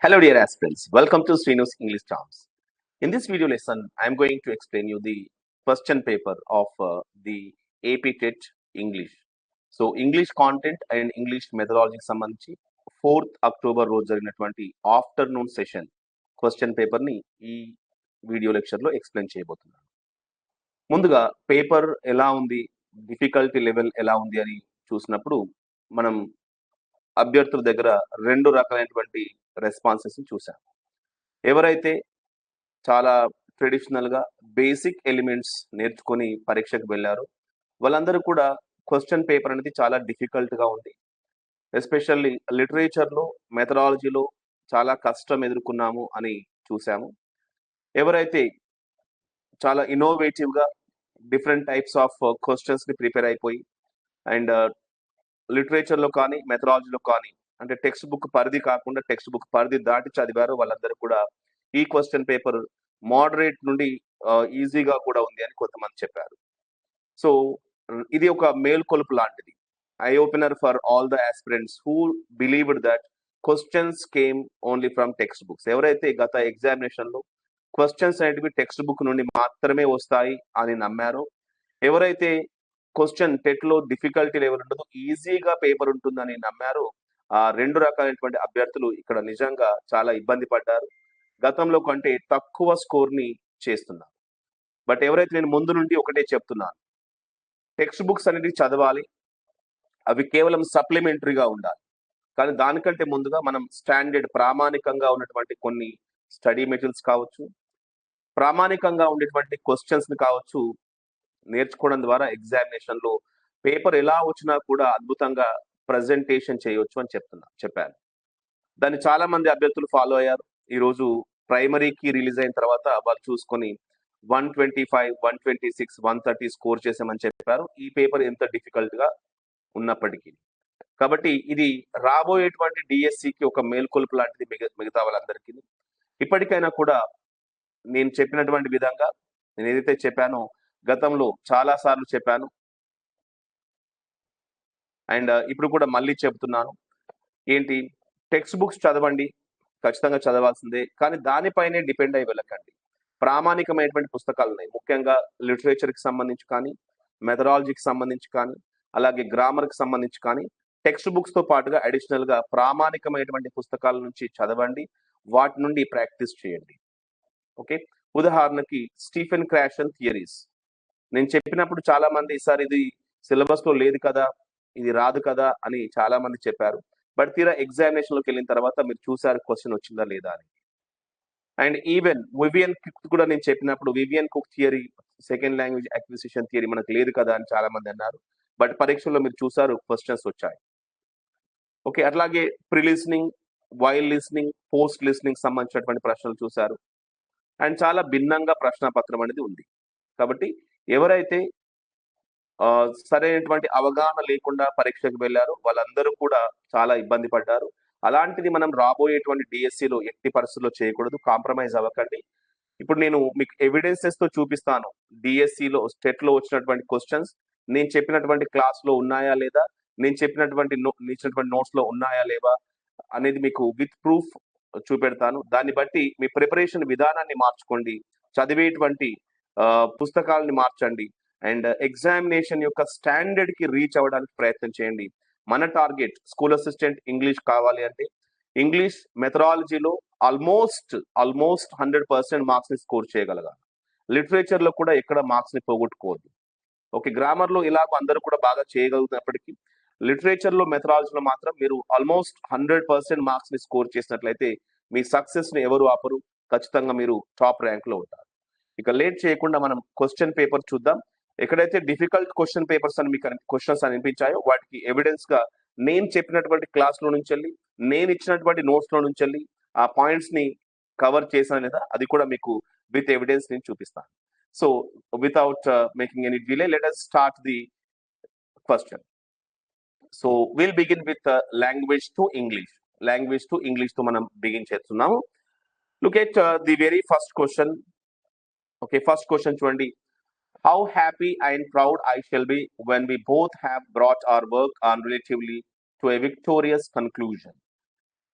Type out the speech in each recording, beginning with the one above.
Hello dear aspirants, welcome to Srinu's EnglishChamps. In this video lesson, I am going to explain you the question paper of the APTET English. So English content and English methodology సంబంధించి 4th October రోజు జరిగినటువంటి afternoon session question paper ని ఈ video lecture లో explain చేయబోతున్నాను. ముందుగా paper ఎలా ఉంది, డిఫికల్టీ లెవెల్ ఎలా ఉంది అని చూసినప్పుడు మనం అభ్యర్థుల దగ్గర రెండు రకాలైనటువంటి రెస్పాన్సెస్ చూసాం. ఎవరైతే చాలా ట్రెడిషనల్గా బేసిక్ ఎలిమెంట్స్ నేర్చుకొని పరీక్షకు వెళ్ళారో వాళ్ళందరూ కూడా క్వశ్చన్ పేపర్ అనేది చాలా డిఫికల్ట్గా ఉంది. ఎస్పెషల్లీ లిటరేచర్లో మెథడాలజీలో చాలా కష్టం ఎదుర్కొన్నాము అని చూసాము. ఎవరైతే చాలా ఇన్నోవేటివ్గా డిఫరెంట్ టైప్స్ ఆఫ్ క్వశ్చన్స్ని ప్రిపేర్ అయిపోయి అండ్ లిటరేచర్లో కానీ మెథడాలజీలో కానీ అంటే టెక్స్ట్ బుక్ పరిధి కాకుండా టెక్స్ట్ బుక్ పరిధి దాటి చదివారు వాళ్ళందరూ కూడా ఈ క్వశ్చన్ పేపర్ మోడరేట్ నుండి ఈజీగా కూడా ఉంది అని కొంతమంది చెప్పారు. సో ఇది ఒక మేల్కొలుపు లాంటిది, eye opener for all the aspirants who believed that questions came only from text books. ఎవరైతే గత ఎగ్జామినేషన్లో క్వశ్చన్స్ అనేటివి టెక్స్ట్ బుక్ నుండి మాత్రమే వస్తాయి అని నమ్మారో, ఎవరైతే క్వశ్చన్ టెట్లో డిఫికల్టీ లెవెల్ ఉండదు ఈజీగా పేపర్ ఉంటుందని నమ్మారో, ఆ రెండు రకాలైనటువంటి అభ్యర్థులు ఇక్కడ నిజంగా చాలా ఇబ్బంది పడ్డారు. గతంలో కంటే తక్కువ స్కోర్ని చేస్తున్నారు. బట్ ఎవరైతే నేను ముందు నుండి ఒకటే చెప్తున్నాను, టెక్స్ట్ బుక్స్ అనేది చదవాలి, అవి కేవలం సప్లిమెంటరీగా ఉండాలి. కానీ దానికంటే ముందుగా మనం స్టాండర్డ్ ప్రామాణికంగా ఉన్నటువంటి కొన్ని స్టడీ మెటీరియల్స్ కావచ్చు, ప్రామాణికంగా ఉండేటువంటి క్వశ్చన్స్ని కావచ్చు నేర్చుకోవడం ద్వారా ఎగ్జామినేషన్లో పేపర్ ఎలా వచ్చినా కూడా అద్భుతంగా ప్రజెంటేషన్ చేయవచ్చు అని చెప్పాను. దాన్ని చాలా మంది అభ్యర్థులు ఫాలో అయ్యారు. ఈరోజు ప్రైమరీకి రిలీజ్ అయిన తర్వాత వాళ్ళు చూసుకొని 125, 126, 130 స్కోర్ చేసామని చెప్పారు, ఈ పేపర్ ఎంత డిఫికల్ట్గా ఉన్నప్పటికీ. కాబట్టి ఇది రాబోయేటువంటి డిఎస్సికి ఒక మేల్కొలుపు లాంటిది మిగతా వాళ్ళందరికీ. ఇప్పటికైనా కూడా నేను చెప్పినటువంటి విధంగా నేను ఏదైతే చెప్పానో గతంలో చాలా సార్లు చెప్పాను అండ్ ఇప్పుడు కూడా మళ్ళీ చెప్తున్నాను, ఏంటి, టెక్స్ట్ బుక్స్ చదవండి, ఖచ్చితంగా చదవాల్సిందే, కానీ దానిపైనే డిపెండ్ అయి వెళ్ళకండి. ప్రామాణికమైనటువంటి పుస్తకాలు ఉన్నాయి, ముఖ్యంగా లిటరేచర్కి సంబంధించి కానీ మెథడాలజీకి సంబంధించి కానీ అలాగే గ్రామర్కి సంబంధించి కానీ టెక్స్ట్ బుక్స్తో పాటుగా అడిషనల్గా ప్రామాణికమైనటువంటి పుస్తకాల నుంచి చదవండి, వాటి నుండి ప్రాక్టీస్ చేయండి. ఓకే, ఉదాహరణకి స్టీఫెన్ క్రాషన్ థియరీస్ నేను చెప్పినప్పుడు చాలా మంది సార్ ఇది సిలబస్లో లేదు కదా, ఇది రాదు కదా అని చాలా మంది చెప్పారు. బట్ తీరా ఎగ్జామినేషన్లోకి వెళ్ళిన తర్వాత మీరు చూసారు క్వశ్చన్ వచ్చిందా లేదా అని. అండ్ ఈవెన్ వివియన్ కుక్ కూడా నేను చెప్పినప్పుడు Vivian cook theory, second language acquisition theory మనకు లేదు కదా అని చాలా మంది అన్నారు. బట్ పరీక్షల్లో మీరు చూసారు క్వశ్చన్స్ వచ్చాయి. ఓకే, అట్లాగే pre listening, while listening, post listening సంబంధించినటువంటి ప్రశ్నలు చూసారు. అండ్ చాలా భిన్నంగా ప్రశ్నపత్రం అనేది ఉంది. కాబట్టి ఎవరైతే సరైనటువంటి అవగాహన లేకుండా పరీక్షకు వెళ్ళారు వాళ్ళందరూ కూడా చాలా ఇబ్బంది పడ్డారు. అలాంటిది మనం రాబోయేటువంటి డిఎస్సిలో ఎట్టి పరిస్థితుల్లో చేయకూడదు, కాంప్రమైజ్ అవ్వకండి. ఇప్పుడు నేను మీకు ఎవిడెన్సెస్ తో చూపిస్తాను, డిఎస్సిలో స్టెట్లో వచ్చినటువంటి క్వశ్చన్స్ నేను చెప్పినటువంటి క్లాస్లో ఉన్నాయా లేదా, నేను చెప్పినటువంటి నోట్స్ లో ఉన్నాయా లేవా అనేది మీకు విత్ ప్రూఫ్ చూపెడతాను. దాన్ని బట్టి మీ ప్రిపరేషన్ విధానాన్ని మార్చుకోండి, చదివేటువంటి పుస్తకాలని మార్చండి అండ్ ఎగ్జామినేషన్ యొక్క స్టాండర్డ్ కి రీచ్ అవ్వడానికి ప్రయత్నం చేయండి. మన టార్గెట్ స్కూల్ అసిస్టెంట్ ఇంగ్లీష్ కావాలి అంటే ఇంగ్లీష్ మెథడాలజీలో ఆల్మోస్ట్ 100% మార్క్స్ ని స్కోర్ చేయగలగాలి. లిటరేచర్ లో కూడా ఎక్కడ మార్క్స్ ని పోగొట్టుకోవద్దు. ఓకే, గ్రామర్ లో ఇలాగ అందరూ కూడా బాగా చేయగలుగుతున్నప్పటికీ లిటరేచర్ లో మెథడాలజీలో మాత్రం మీరు ఆల్మోస్ట్ 100% మార్క్స్ ని స్కోర్ చేసినట్లయితే మీ సక్సెస్ ని ఎవరు ఆపరు, ఖచ్చితంగా మీరు టాప్ ర్యాంక్ లో ఉంటారు. ఇక లేట్ చేయకుండా మనం క్వశ్చన్ పేపర్ చూద్దాం. ఎక్కడైతే డిఫికల్ట్ క్వశ్చన్ పేపర్స్ అని మీకు క్వశ్చన్స్ అనిపించాయో వాటికి ఎవిడెన్స్ గా నేను చెప్పినటువంటి క్లాస్ లో నుంచి వెళ్ళి నేను ఇచ్చినటువంటి నోట్స్ లో నుంచి వెళ్ళి ఆ పాయింట్స్ ని కవర్ చేశాను లేదా అది కూడా మీకు విత్ ఎవిడెన్స్ నేను చూపిస్తాను. So without making any delay let us start the question. So will begin with language to English తో మనం బిగిన్ చేస్తున్నాము. Look at the very first question. Okay, first question చూడండి. How happy and proud I shall be when we both have brought our work on relatively to a victorious conclusion.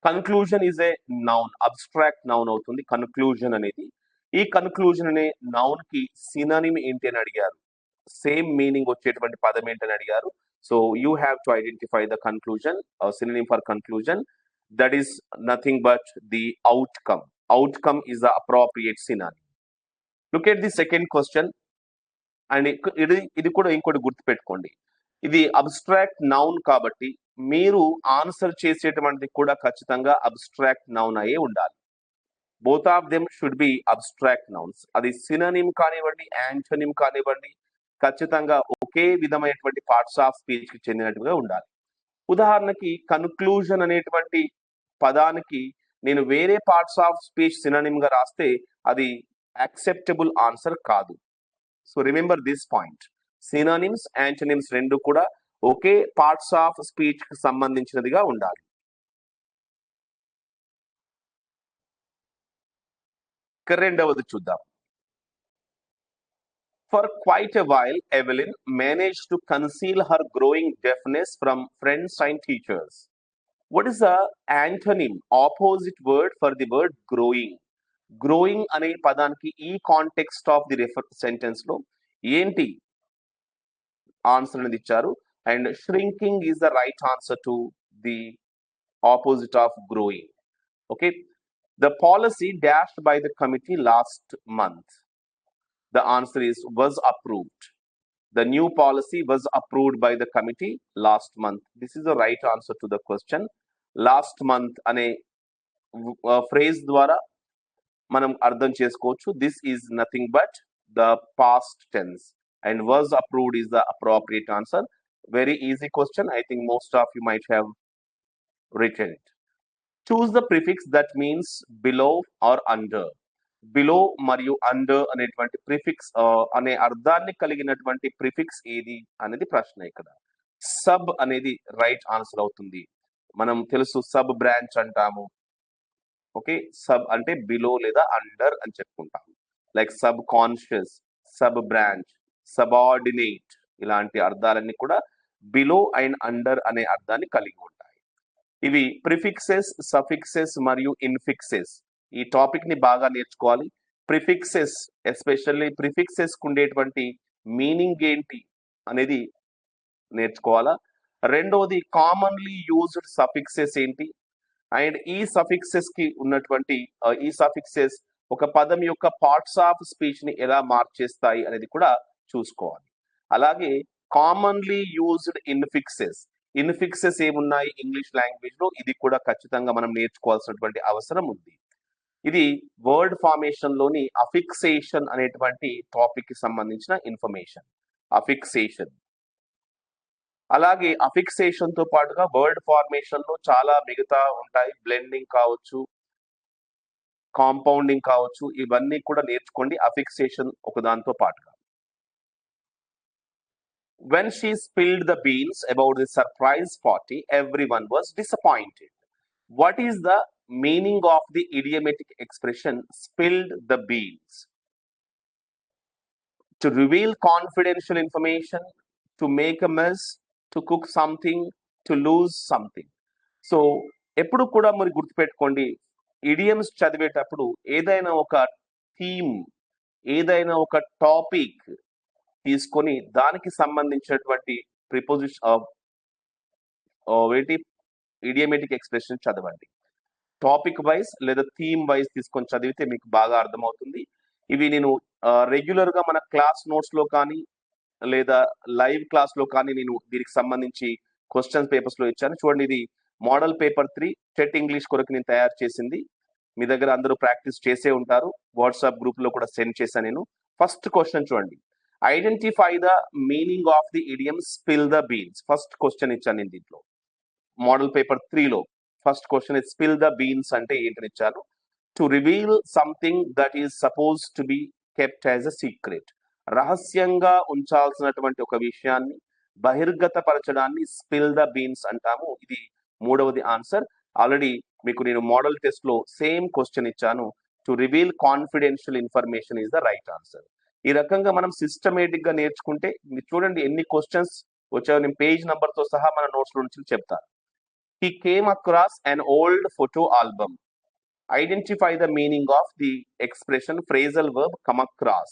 Conclusion is a noun, abstract noun అవుతుంది conclusion అనేది. ఈ conclusion అనే noun కి synonym ఏంటి అని అడిగారు, same meaning వచ్చేటువంటి పదం ఏంటని అడిగారు. So you have to identify the conclusion, synonym for conclusion, that is nothing but the outcome. Outcome is the appropriate synonym. Look at the second question. And ఇది కూడా ఇంకోటి గుర్తుపెట్టుకోండి, ఇది అబ్స్ట్రాక్ట్ నౌన్ కాబట్టి మీరు ఆన్సర్ చేసేటువంటిది కూడా ఖచ్చితంగా అబ్స్ట్రాక్ట్ నౌన్ అయ్యే ఉండాలి. Both of them should be abstract nouns. అది సినోనిమ్ కానివ్వండి, యాంటోనిమ్ కానివ్వండి, ఖచ్చితంగా ఒకే విధమైనటువంటి పార్ట్స్ ఆఫ్ స్పీచ్ కి చెందినట్టుగా ఉండాలి. ఉదాహరణకి కన్క్లూజన్ అనేటువంటి పదానికి నేను వేరే పార్ట్స్ ఆఫ్ స్పీచ్ సినోనిమ్ గా రాస్తే అది యాక్సెప్టబుల్ ఆన్సర్ కాదు. So remember this point. Synonyms, antonyms రెండు కూడా ఒకే పార్ట్స్ ఆఫ్ స్పీచ్ కి సంబంధించినదిగా ఉండాలి. రెండవది చూద్దాం. For quite a while, Evelyn managed to conceal her growing deafness from friends and teachers. What is the antonym, opposite word for the word growing? Growing అనే పదానికి ఈ context of the sentence లో ఏంటి answer అనేది ఇచ్చారు. And shrinking is the right answer to the opposite of growing. Okay, the policy dashed by the committee last month. The answer is was approved. The new policy was approved by the committee last month. This is the right answer to the question. Last month అనే phrase ద్వారా మనం అర్థం చేసుకోవచ్చు. This is nothing but the past tense and was approved is the appropriate answer. Very easy question. I think most of you might have written it. Choose the prefix that means below or under. Below మరియు under అనేటువంటి prefix అనే అర్థాన్ని కలిగినటువంటి prefix ఏది అనేది ప్రశ్న. ఇక్కడ sub అనేది రైట్ ఆన్సర్ అవుతుంది. మనం తెలుసు సబ్ బ్రాంచ్ అంటాము. ఓకే, సబ్ అంటే బిలో లేదా అండర్ అని చెప్పుకుంటాము. Like sub conscious, sub branch, subordinate, ఇలాంటి అర్థాలన్నీ కూడా బిలో అండ్ అండర్ అనే అర్థాన్ని కలిగి ఉంటాయి. ఇవి ప్రిఫిక్సెస్, సఫిక్సెస్ మరియు ఇన్ఫిక్సెస్. ఈ టాపిక్ ని బాగా నేర్చుకోవాలి. ప్రిఫిక్సెస్, ఎస్పెషల్లీ ప్రిఫిక్సెస్ కు ఉండేటువంటి మీనింగ్ ఏంటి అనేది నేర్చుకోవాలా. రెండవది కామన్లీ యూజ్డ్ సఫిక్సెస్ ఏంటి, అండ్ ఈ సఫిక్సెస్ కి ఉన్నటువంటి ఈ సఫిక్సెస్ ఒక పదం యొక్క పార్ట్స్ ఆఫ్ స్పీచ్ ని ఎలా మార్చేస్తాయి అనేది కూడా చూసుకోవాలి. అలాగే కామన్లీ యూజ్డ్ ఇన్ఫిక్సెస్, ఇన్ఫిక్సెస్ ఏమున్నాయి ఇంగ్లీష్ లాంగ్వేజ్ లో, ఇది కూడా ఖచ్చితంగా మనం నేర్చుకోవాల్సినటువంటి అవసరం ఉంది. ఇది వర్డ్ ఫార్మేషన్ లోని అఫిక్సేషన్ అనేటువంటి టాపిక్ కి సంబంధించిన ఇన్ఫర్మేషన్. అఫిక్సేషన్, అలాగే అఫిక్సేషన్ తో పాటుగా వర్డ్ ఫార్మేషన్ లో చాలా మిగతా ఉంటాయి. బ్లెండింగ్ కావచ్చు, కాంపౌండింగ్ కావచ్చు, ఇవన్నీ కూడా నేర్చుకోండి అఫిక్సేషన్ ఒక దాంతో పాటుగా. When she spilled the beans about the surprise party, everyone was disappointed. What is the meaning of the idiomatic expression spilled the beans? To reveal confidential information, to make a mess, to cook something, to lose something. So ఎప్పుడు కూడా మరి గుర్తుపెట్టుకోండి, idioms చదివేటప్పుడు ఏదైనా ఒక theme, ఏదైనా ఒక topic తీసుకొని దానికి సంబంధించినటువంటి ప్రిపోజిషన్ ఏంటి ఇడియమేటిక్ ఎక్స్ప్రెషన్ చదవండి. టాపిక్ వైజ్ లేదా థీమ్ వైజ్ తీసుకొని చదివితే మీకు బాగా అర్థమవుతుంది. ఇవి నేను రెగ్యులర్ గా మన క్లాస్ నోట్స్ లో కానీ లేదా లైవ్ క్లాస్ లో కానీ నేను దీనికి సంబంధించి క్వశ్చన్ పేపర్స్ లో ఇచ్చాను. చూడండి, ఇది మోడల్ పేపర్ 3 టెట్ ఇంగ్లీష్ కొరకు నేను తయారు చేసింది. మీ దగ్గర అందరూ ప్రాక్టీస్ చేసే ఉంటారు, వాట్సాప్ గ్రూప్ లో కూడా సెండ్ చేశాను నేను. ఫస్ట్ క్వశ్చన్ చూడండి, identify the meaning of the idiom spill the beans. First question ఇచ్చాను నేను దీంట్లో మోడల్ పేపర్ 3 లో. First question spill the beans అంటే ఏంటని ఇచ్చాను. To reveal something that is suppose to be kept as a secret. రహస్యంగా ఉంచాల్సినటువంటి ఒక విషయాన్ని బహిర్గతపరచడాన్ని స్పిల్ ద బీన్స్ అంటాము. ఇది మూడవది ఆన్సర్. ఆల్రెడీ మీకు నేను మోడల్ టెస్ట్ లో సేమ్ క్వశ్చన్ ఇచ్చాను. To reveal confidential information is the right answer. ఈ రకంగా మనం సిస్టమేటిక్ గా నేర్చుకుంటే మీరు చూడండి ఎన్ని క్వశ్చన్స్ వచ్చాయో. నేను పేజ్ నంబర్ తో సహా మన నోట్స్ లో నుంచి చెప్తాను. He came across an old photo album. Identify the meaning of the expression phrasal verb come across.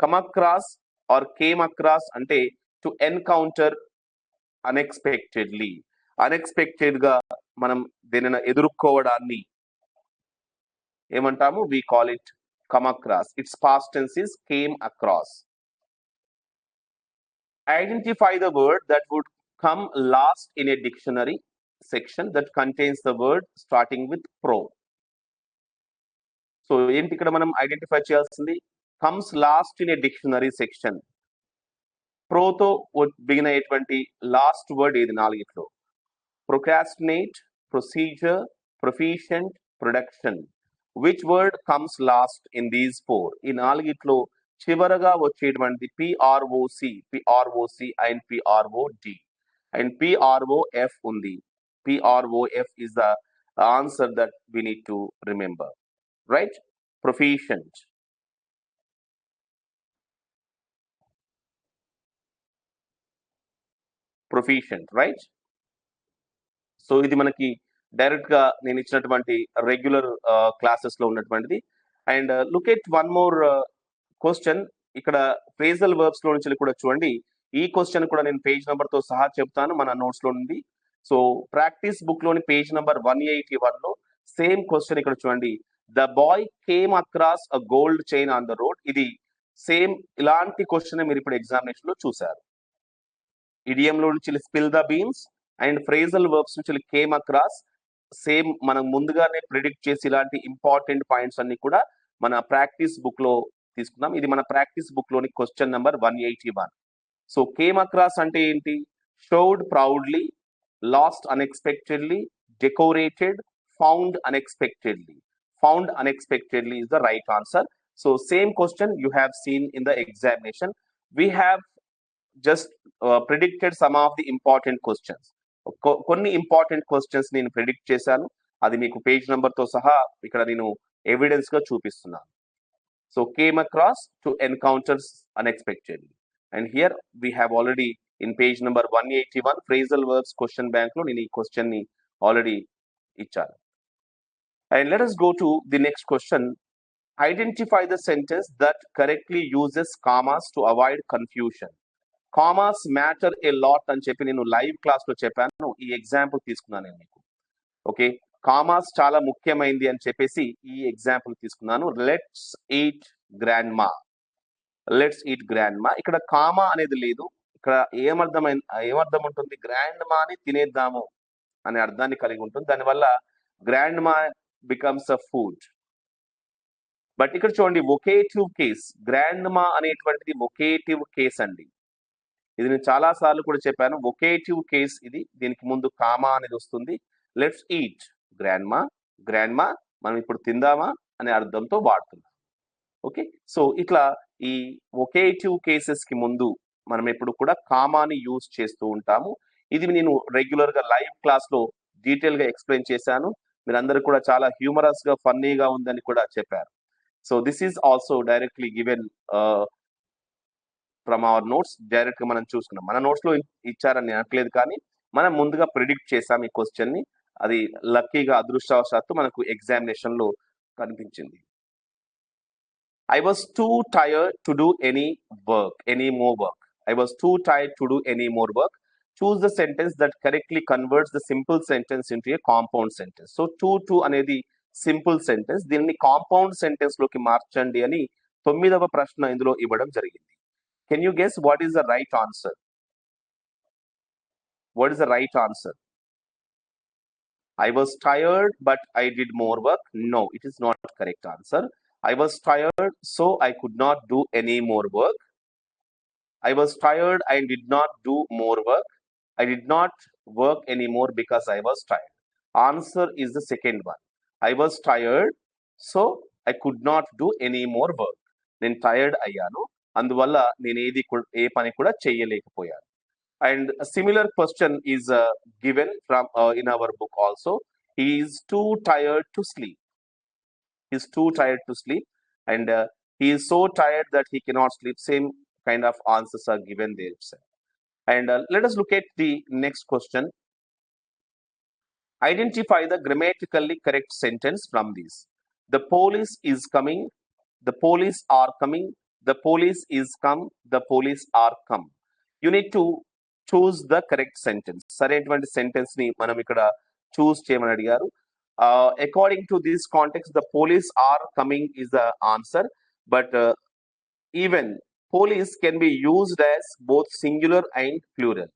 Come across or came across ante to encounter unexpectedly. Unexpected గా మనం దేనిని ఎదుర్కోవడాన్ని ఏమంటాము? We call it come across. Its past tense is came across. Identify the word that would come last in a dictionary section that contains the word starting with pro. So ఏంటి ఇక్కడ మనం identify చేయాల్సింది? Comes last in a dictionary section. ప్రోతో begin అయ్యేటువంటి last word ఏది నాలుగిట్లో? Procrastinate, procedure, proficient, production. Which word comes last in these four? ఈ నాలుగిట్లో చివరగా వచ్చేటువంటి P R O C and P R O D and P R O F ఉంది. P R O F is the answer that we need to remember, right? Proficient. Proficient, right? So ఇది మనకి direct గా నేను ఇచ్చినటువంటి రెగ్యులర్ క్లాసెస్ లో ఉన్నటువంటిది. And look at one more question. ఇక్కడ ఫ్రేజల్ వర్బ్స్ లో నుంచి కూడా చూడండి. ఈ క్వశ్చన్ కూడా నేను పేజ్ నెంబర్ తో సహా చెప్తాను మన నోట్స్ లో నుండి. సో ప్రాక్టీస్ బుక్ లోని పేజ్ నెంబర్ 181 లో సేమ్ క్వశ్చన్ ఇక్కడ చూడండి. The boy came across a gold chain on the road. ఇది సేమ్ ఇలాంటి క్వశ్చన్ మీరు ఇప్పుడు ఎగ్జామినేషన్ లో చూసారు. ఇడియం లో నుంచి spill the beans and phrasal verbs నుంచి కేమ్ అక్రాస్. సేమ్ మనం ముందుగానే ప్రిడిక్ట్ చేసి ఇలాంటి ఇంపార్టెంట్ పాయింట్స్ అన్ని కూడా మన ప్రాక్టీస్ బుక్ లో తీసుకున్నాం. ఇది మన ప్రాక్టీస్ బుక్ లోని question number 181. So came across అంటే ఏంటి? Showed proudly, lost unexpectedly, decorated, found unexpectedly. Found unexpectedly is the right answer. So same question you have seen in the examination. We have just predicted some of the important questions. కొన్ని important questions నేను predict చేశాను. అది మీకు page number తో సహా ఇక్కడ నేను evidence గా చూపిస్తున్నాను. So came across to encounters unexpectedly. And here we have already in page number 181 phrasal verbs question bank లో నేను ఈ క్వశ్చన్ ని ఆల్రెడీ ఇచ్చాను. And let us go to the next question. Identify the sentence that correctly uses commas to avoid confusion. Commas matter a lot అని చెప్పి నేను live class లో చెప్పాను. ఈ ఎగ్జాంపుల్ తీసుకున్నాను నేను మీకు. ఓకే, కామాస్ చాలా ముఖ్యమైనది అని చెప్పేసి ఈ ఎగ్జాంపుల్ తీసుకున్నాను. Let's eat grandma. Let's eat grandma. ఇక్కడ కామా అనేది లేదు. ఇక్కడ ఏమర్థం ఉంటుంది? గ్రాండ్మా అని తినేద్దాము అనే అర్థాన్ని కలిగి ఉంటుంది. దానివల్ల grandma becomes a food. But ఇక్కడ చూడండి, వొకేటివ్ కేస్. గ్రాండ్మా అనేటువంటిది వొకేటివ్ కేస్ అండి. ఇది నేను చాలా సార్లు కూడా చెప్పాను. వొకేటివ్ కేస్ ఇది. దీనికి ముందు కామా అనేది వస్తుంది. Let's eat grandma. గ్రాండ్మా మనం ఇప్పుడు తిందామా అనే అర్థంతో వాడుతున్నాం. ఓకే, సో ఇట్లా ఈ వొకేటివ్ కేసెస్ కి ముందు మనం ఎప్పుడు కూడా కామాని యూజ్ చేస్తూ ఉంటాము. ఇది నేను రెగ్యులర్ గా లైవ్ క్లాస్ లో డీటెయిల్ గా ఎక్స్ప్లెయిన్ చేశాను. మీరందరూ కూడా చాలా హ్యూమరస్ గా ఫన్నీగా ఉందని కూడా చెప్పారు. So this is also directly given from our notes. Direct గా మనం చూసుకున్నాం. మన నోట్స్ లో ఇచ్చారని అనట్లేదు, కానీ మనం ముందుగా ప్రిడిక్ట్ చేసాం ఈ క్వశ్చన్ ని. అది లక్కీగా అదృష్టవశాత్తు మనకు ఎగ్జామినేషన్ లో కనిపించింది. I was too tired to do any more work. I was too tired to do any more work. Choose the sentence that correctly converts the simple sentence into a compound sentence. So to అనేది simple sentence. దీన్ని compound sentence లోకి మార్చండి అని 9వ ప్రశ్న ఇందులో ఇవ్వడం జరిగింది. Can you guess what is the right answer? What is the right answer? I was tired but I did more work. No, it is not correct answer. I was tired so I could not do any more work. I was tired I did not do more work. I did not work anymore because I was tired. Answer is the second one. I was tired so I could not do any more work. నేను tired అయ్యాను, అందువల్ల నేను ఏ పని కూడా చేయలేకపోయాను. And a similar question is given from in our book also. He is too tired to sleep. He is too tired to sleep, and he is so tired that he cannot sleep. Same kind of answers are given there itself. And let us look at the next question. Identify the grammatically correct sentence from these. The police is coming. The police are coming. The police is come. The police are come. You need to choose the correct sentence. సరైనటువంటి sentence ని మనం ఇక్కడ చూస్ చేయమని అడిగారు. According to this context, the police are coming is the answer, but even police can be used as both singular and plural.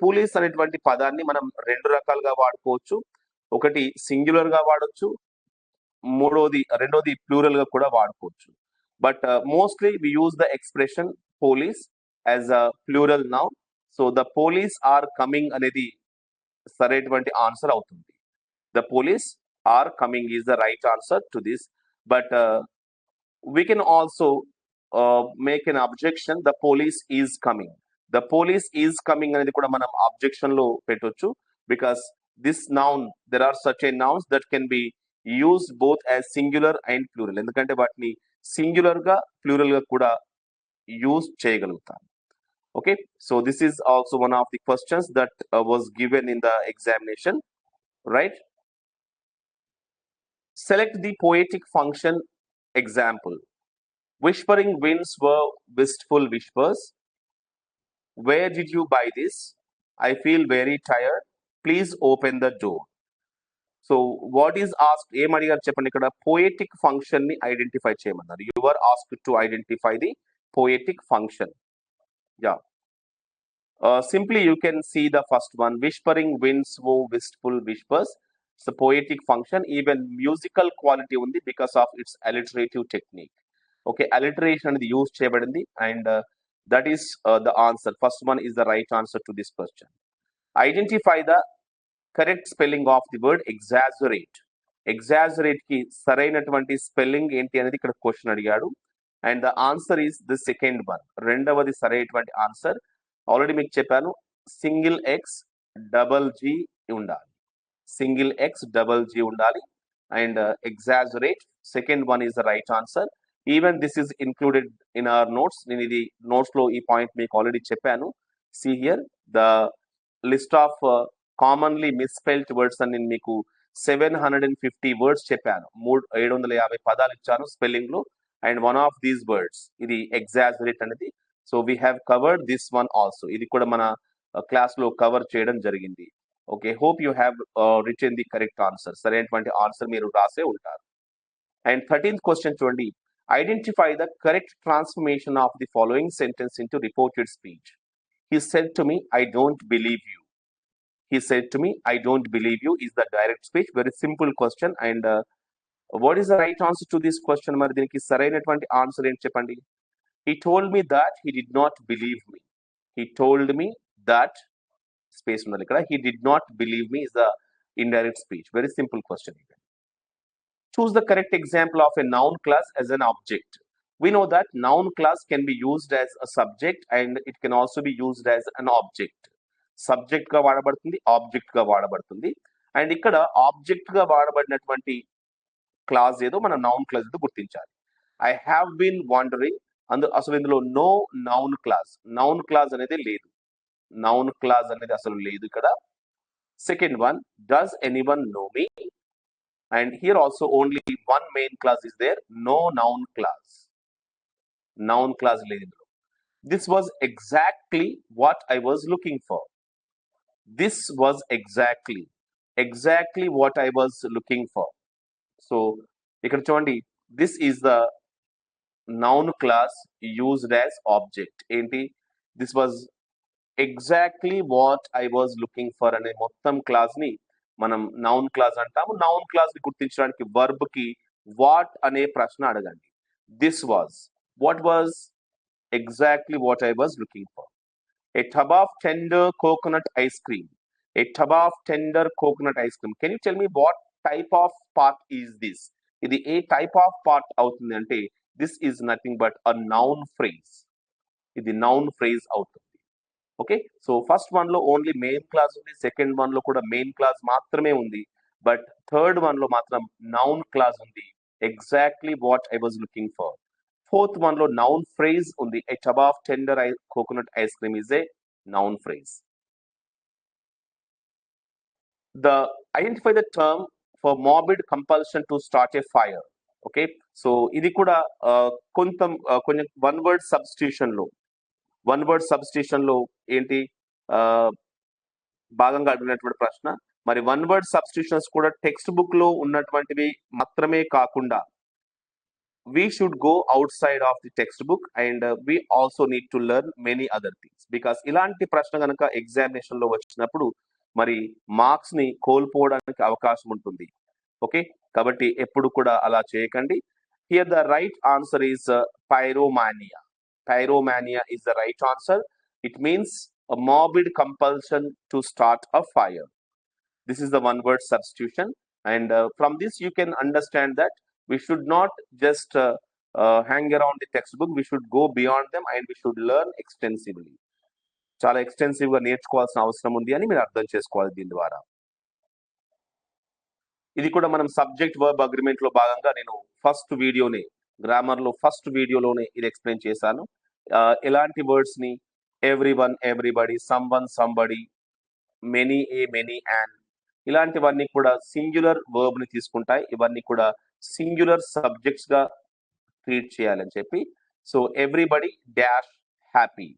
Police అనేటువంటి పదాన్ని మనం రెండు రకాలుగా వాడుకోవచ్చు. ఒకటి సింగులర్ గా వాడొచ్చు, రెండోది ప్లూరల్ గా కూడా వాడుకోవచ్చు. But mostly we use the expression police as a plural now. So the police are coming అనేది సరైనటువంటి ఆన్సర్ అవుతుంది. The police are coming is the right answer to this. But we can also make an objection, the police is coming. The police is coming అనేది కూడా మనం objection లో పెట్టొచ్చు, because this noun, there are certain nouns that can be used both as singular and plural. ఎందుకంటే వాటిని singular గా plural గా కూడా యూజ్ చేయగలుగుతాం. Okay, so this is also one of the questions that was given in the examination, right? Select the poetic function example. Whispering winds were wistful whispers. Where did you buy this? I feel very tired. Please open the door. So what is asked? ఏం అడిగారు చెప్పండి ఇక్కడ? పోయెటిక్ function ని identify చేయమన్నారు. You were asked to identify the poetic function. Yeah. Simply you can see the first one. Whispering winds were wistful whispers. It's a poetic function. Even musical quality ఉంది because of its alliterative technique. Okay, alliteration అనేది use చేయబడింది, and that is the answer. First one is the right answer to this question. Identify the correct spelling of the word exaggerate. Exaggerate కి సరైనటువంటి spelling ఏంటి అనేది ఇక్కడ question అడిగాడు, and the answer is the second one. రెండవది సరైనటువంటి answer. Already మీకు చెప్పాను, సింగిల్ ఎక్స్ డబల్ జీ ఉండాలి. సింగిల్ ఎక్స్ డబల్ జీ ఉండాలి, and exaggerate second one is the right answer. Even this is included in our notes. నేను ఇది notes లో ఈ పాయింట్ మీకు ఆల్రెడీ చెప్పాను. See here the list of commonly misspelled words అని నేను మీకు 750 వర్డ్స్ చెప్పాను. 750 పదాలు ఇచ్చాను స్పెల్లింగ్ లో, and one of these words ఇది ఎగ్జాజరేట్ అనేది. So we have covered this one also. ఇది కూడా మన క్లాస్ లో కవర్ చేయడం జరిగింది. Okay, hope you have written the correct answer. సరైనటువంటి ఆన్సర్ మీరు రాసే ఉంటారు. అండ్ 13th క్వశ్చన్ చూడండి. Identify the correct transformation of the following sentence into reported speech. He said to me, I don't believe you. He said to me, I don't believe you is the direct speech. Very simple question. And what is the right answer to this question? మరి దీనికి సరైనటువంటి answer ఏంటి చెప్పండి? He told me that he did not believe me. He told me that space ఉండాలి ఇక్కడ. He did not believe me is the indirect speech. Very simple question. Choose the correct example of a noun class as an object. We know that noun class can be used as a subject and it can also be used as an object. Subject గా వాడబడుతుంది, object గా వాడబడుతుంది. And ఇక్కడ object గా వాడబడినటువంటి class ఏదో మన noun clause ఏదో గుర్తించాలి. I have been wandering, అసలు ఇందులో no noun clause, noun clause అనేది లేదు. నౌన్ క్లాస్ అనేది అసలు లేదు ఇక్కడ. Second one, does anyone know me? And here also only one main class is there, no noun class. Noun class లేదు. This was exactly what I was looking for. This was exactly what I was looking for. So ఇక్కడ చూడండి, this is the noun class used as object. ఏంటి? This was exactly what I was looking for అనే మొత్తం class ని మనం noun clause అంటాము. Noun clause ని గుర్తించడానికి వర్బ్ కి వాట్ అనే ప్రశ్న అడగండి. This was, what was exactly what I was looking for. A tub of tender coconut ice cream. A tub of tender coconut ice cream. Can you tell me what type of part is this? ఇది ఏ type of part అవుతుంది అంటే this is nothing but a noun phrase. ఇది noun phrase అవుతుంది. Okay, so first one లో only main class ఉంది, second one లో కూడా main class మాత్రమే ఉంది, బట్ థర్డ్ వన్ లో మాత్రం నౌన్ క్లాస్ ఉంది. Exactly what I was looking for. Fourth one లో నౌన్ ఫ్రేజ్ ఉంది. A tub of tender coconut ice cream is a noun phrase. the identify the term for morbid compulsion to start a fire. Okay, so ఇది కూడా కొంచెం one word substitution లో ఏంటి భాగంగా అడిగినటువంటి ప్రశ్న. మరి వన్ వర్డ్ సబ్స్టిట్యూషన్స్ కూడా టెక్స్ట్ బుక్ లో ఉన్నటువంటివి మాత్రమే కాకుండా we should go outside of the textbook and we also need to learn many other things, because ఇలాంటి ప్రశ్న కనుక ఎగ్జామినేషన్ లో వచ్చినప్పుడు మరి మార్క్స్ ని కోల్పోవడానికి అవకాశం ఉంటుంది. ఓకే, కాబట్టి ఎప్పుడు కూడా అలా చేయకండి. Here the right answer is pyromania. Pyromania is the right answer. It means a morbid compulsion to start a fire. This is the one word substitution, and from this you can understand that we should not just hang around the textbook. We should go beyond them and we should learn extensively. చాలా extensive గా నేర్చుకోవాల్సిన అవసరం ఉంది అని మీరు అర్థం చేసుకోవాలి దీని ద్వారా. ఇది కూడా మనం సబ్జెక్ట్ వర్బ్ అగ్రిమెంట్ లో భాగంగా నేను ఫస్ట్ వీడియోనే గ్రామర్ లో ఫస్ట్ వీడియోలోనే ఇది ఎక్స్ప్లెయిన్ చేశాను. ఎలాంటి వర్డ్స్ ని every one, everybody, some one, somebody, many, A, many, and ఇలాంటివన్నీ కూడా సింగులర్ వర్బ్ ని తీసుకుంటాయి. ఇవన్నీ కూడా సింగులర్ సబ్జెక్ట్స్ గా ట్రీట్ చేయాలని చెప్పి. So everybody dash happy.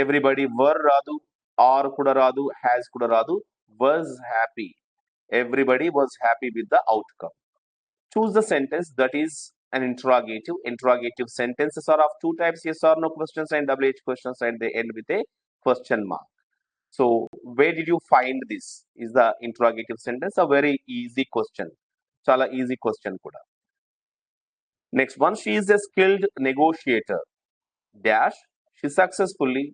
Everybody were రాదు, ఆర్ కూడా రాదు, హ్యాస్ కూడా రాదు, was happy. Everybody was happy with the outcome. Choose the sentence that is an interrogative. Interrogative sentences are of two types: yes or no questions and WH questions, and they end with a question mark. So where did you find this? Is the interrogative sentence a very easy question? Chala easy question kuda. Next one, she is a skilled negotiator. Dash, she successfully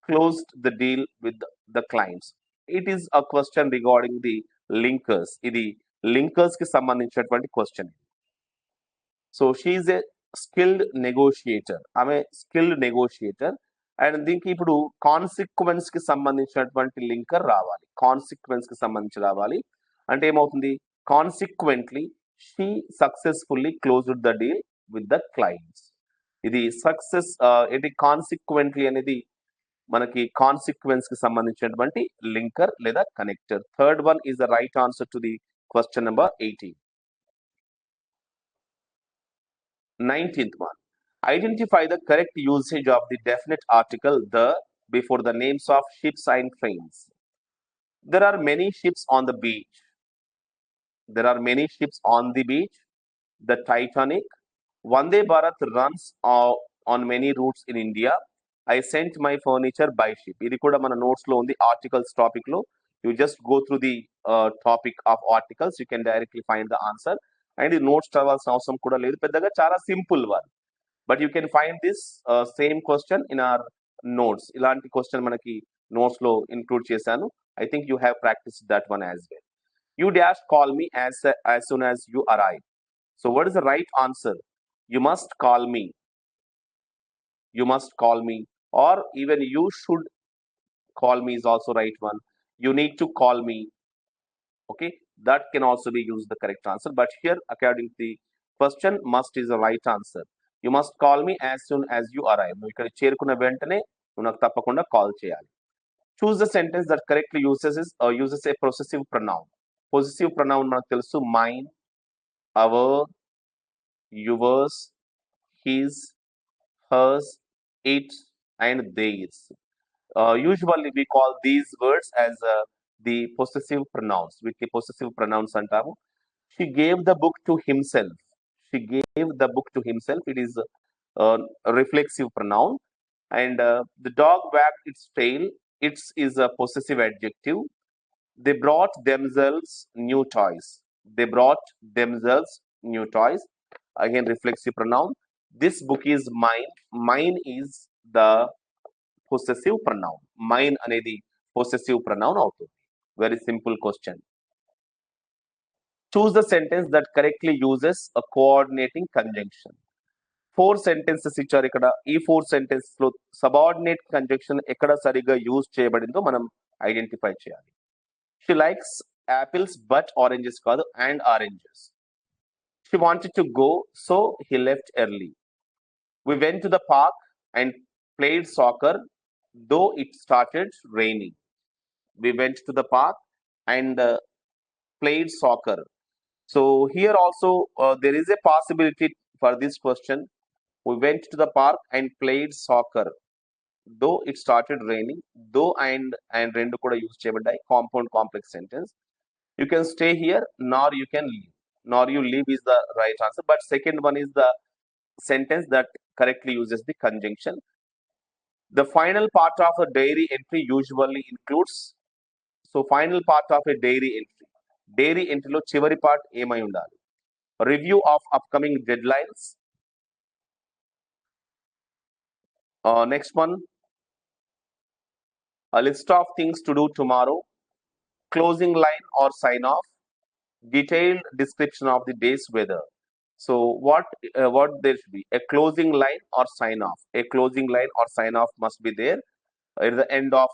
closed the deal with the clients. It is a question regarding the linkers. ఇది linkers కి సంబంధించినటువంటి question. So she is a skilled negotiator. ఆమె skilled negotiator. And దీనికి ఇప్పుడు consequence కి సంబంధించినటువంటి linker రావాలి. Consequence కి సంబంధించి రావాలి అంటే ఏమవుతుంది? Consequently she successfully closed the deal with the clients. ఇది సక్సెస్ ఇది కాన్సిక్వెంట్లీ అనేది మనకి కాన్సిక్వెన్స్ కి సంబంధించినటువంటి లింకర్ లేదా connector. Third one is the right answer to the question number 18. 19th one, identify the correct usage of the definite article the before the names of ships and trains. There are many ships on the beach. There are many ships on the beach. The Titanic. Vande Bharat runs on many routes in India. I sent my furniture by ship. ఇది కూడా మన notes లో ఉంది articles topic లో. You just go through the topic of articles, you can directly find the answer. And ఇది notes చదవాల్సిన అవసరం కూడా లేదు పెద్దగా, చాలా simple one. But you can find this same question in our notes. ఇలాంటి క్వశ్చన్ మనకి నోట్స్ లో ఇంక్లూడ్ చేశాను. I think you have practice that one as well. You dash call me as soon as you arrive. So what is the right answer? You must call me. You must call me, or even you should call me is also right one. You need to call me. Okay, that can also be used the correct answer. But here, according to the question, must is the right answer. You must call me as soon as you arrive. నువ్వు ఇక్కడ చేరుకున్న వెంటనే నువ్వు నాకు తప్పకుండా call చేయాలి. Choose the sentence that correctly uses a possessive pronoun. Possessive pronoun మనకు తెలుసు mine, our, yours, his, hers, it, and theirs. Usually we call these words as the possessive pronouns. వీటిని possessive pronouns అంటాము. She gave the book to himself. She gave the book to himself. It is a reflexive pronoun. And the dog wagged its tail. Its is a possessive adjective. They brought themselves new toys. They brought themselves new toys. Again, reflexive pronoun. This book is mine. Mine is the possessive pronoun. Mine అనేది possessive pronoun అవుతుంది. Very simple question. Choose the sentence that correctly uses a coordinating conjunction. 4 sentences ఇచ్చారు ఇక్కడ. ఈ 4 sentences లో subordinate conjunction ఎక్కడ సరిగా use చేయబడిందో మనం ఐడెంటిఫై చేయాలి. She likes apples but oranges కాదు, and oranges. She wanted to go, so he left early. We went to the park and played soccer, though it started raining. We went to the park and played soccer. So here also there is a possibility for this question. We went to the park and played soccer. Though it started raining, though and rendu kuda use cheyabaddayi, compound complex sentence. You can stay here, nor you can leave. Nor you leave is the right answer. But second one is the sentence that correctly uses the conjunction. The final part of a diary entry usually includes. So final part of a diary entry. Diary entry lo chivari part ఏమై ఉండాలి? Review of upcoming deadlines. Next one, a list of things to do tomorrow, closing line or sign off, detailed description of the day's weather. So what there should be? A closing line or sign off. A closing line or sign off must be there at the end of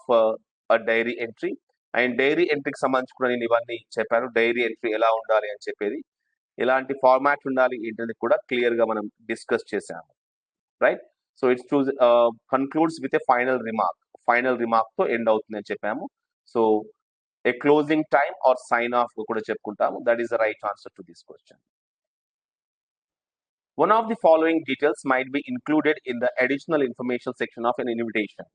a diary entry. And diary ఎంట్రీకి సంబంధించి కూడా నేను ఇవన్నీ చెప్పాను. Diary entry ఎలా ఉండాలి అని చెప్పేది, ఎలాంటి ఫార్మాట్ ఉండాలి ఏంటనేది కూడా క్లియర్ గా మనం డిస్కస్ చేసాము, right? So it's choose concludes with a final remark తో ఎండ్ అవుతుంది అని చెప్పాము. So a closing time or sign off కూడా చెప్పుకుంటాము. That is the right answer to this question. One of the following details might be included in the additional information section of an invitation.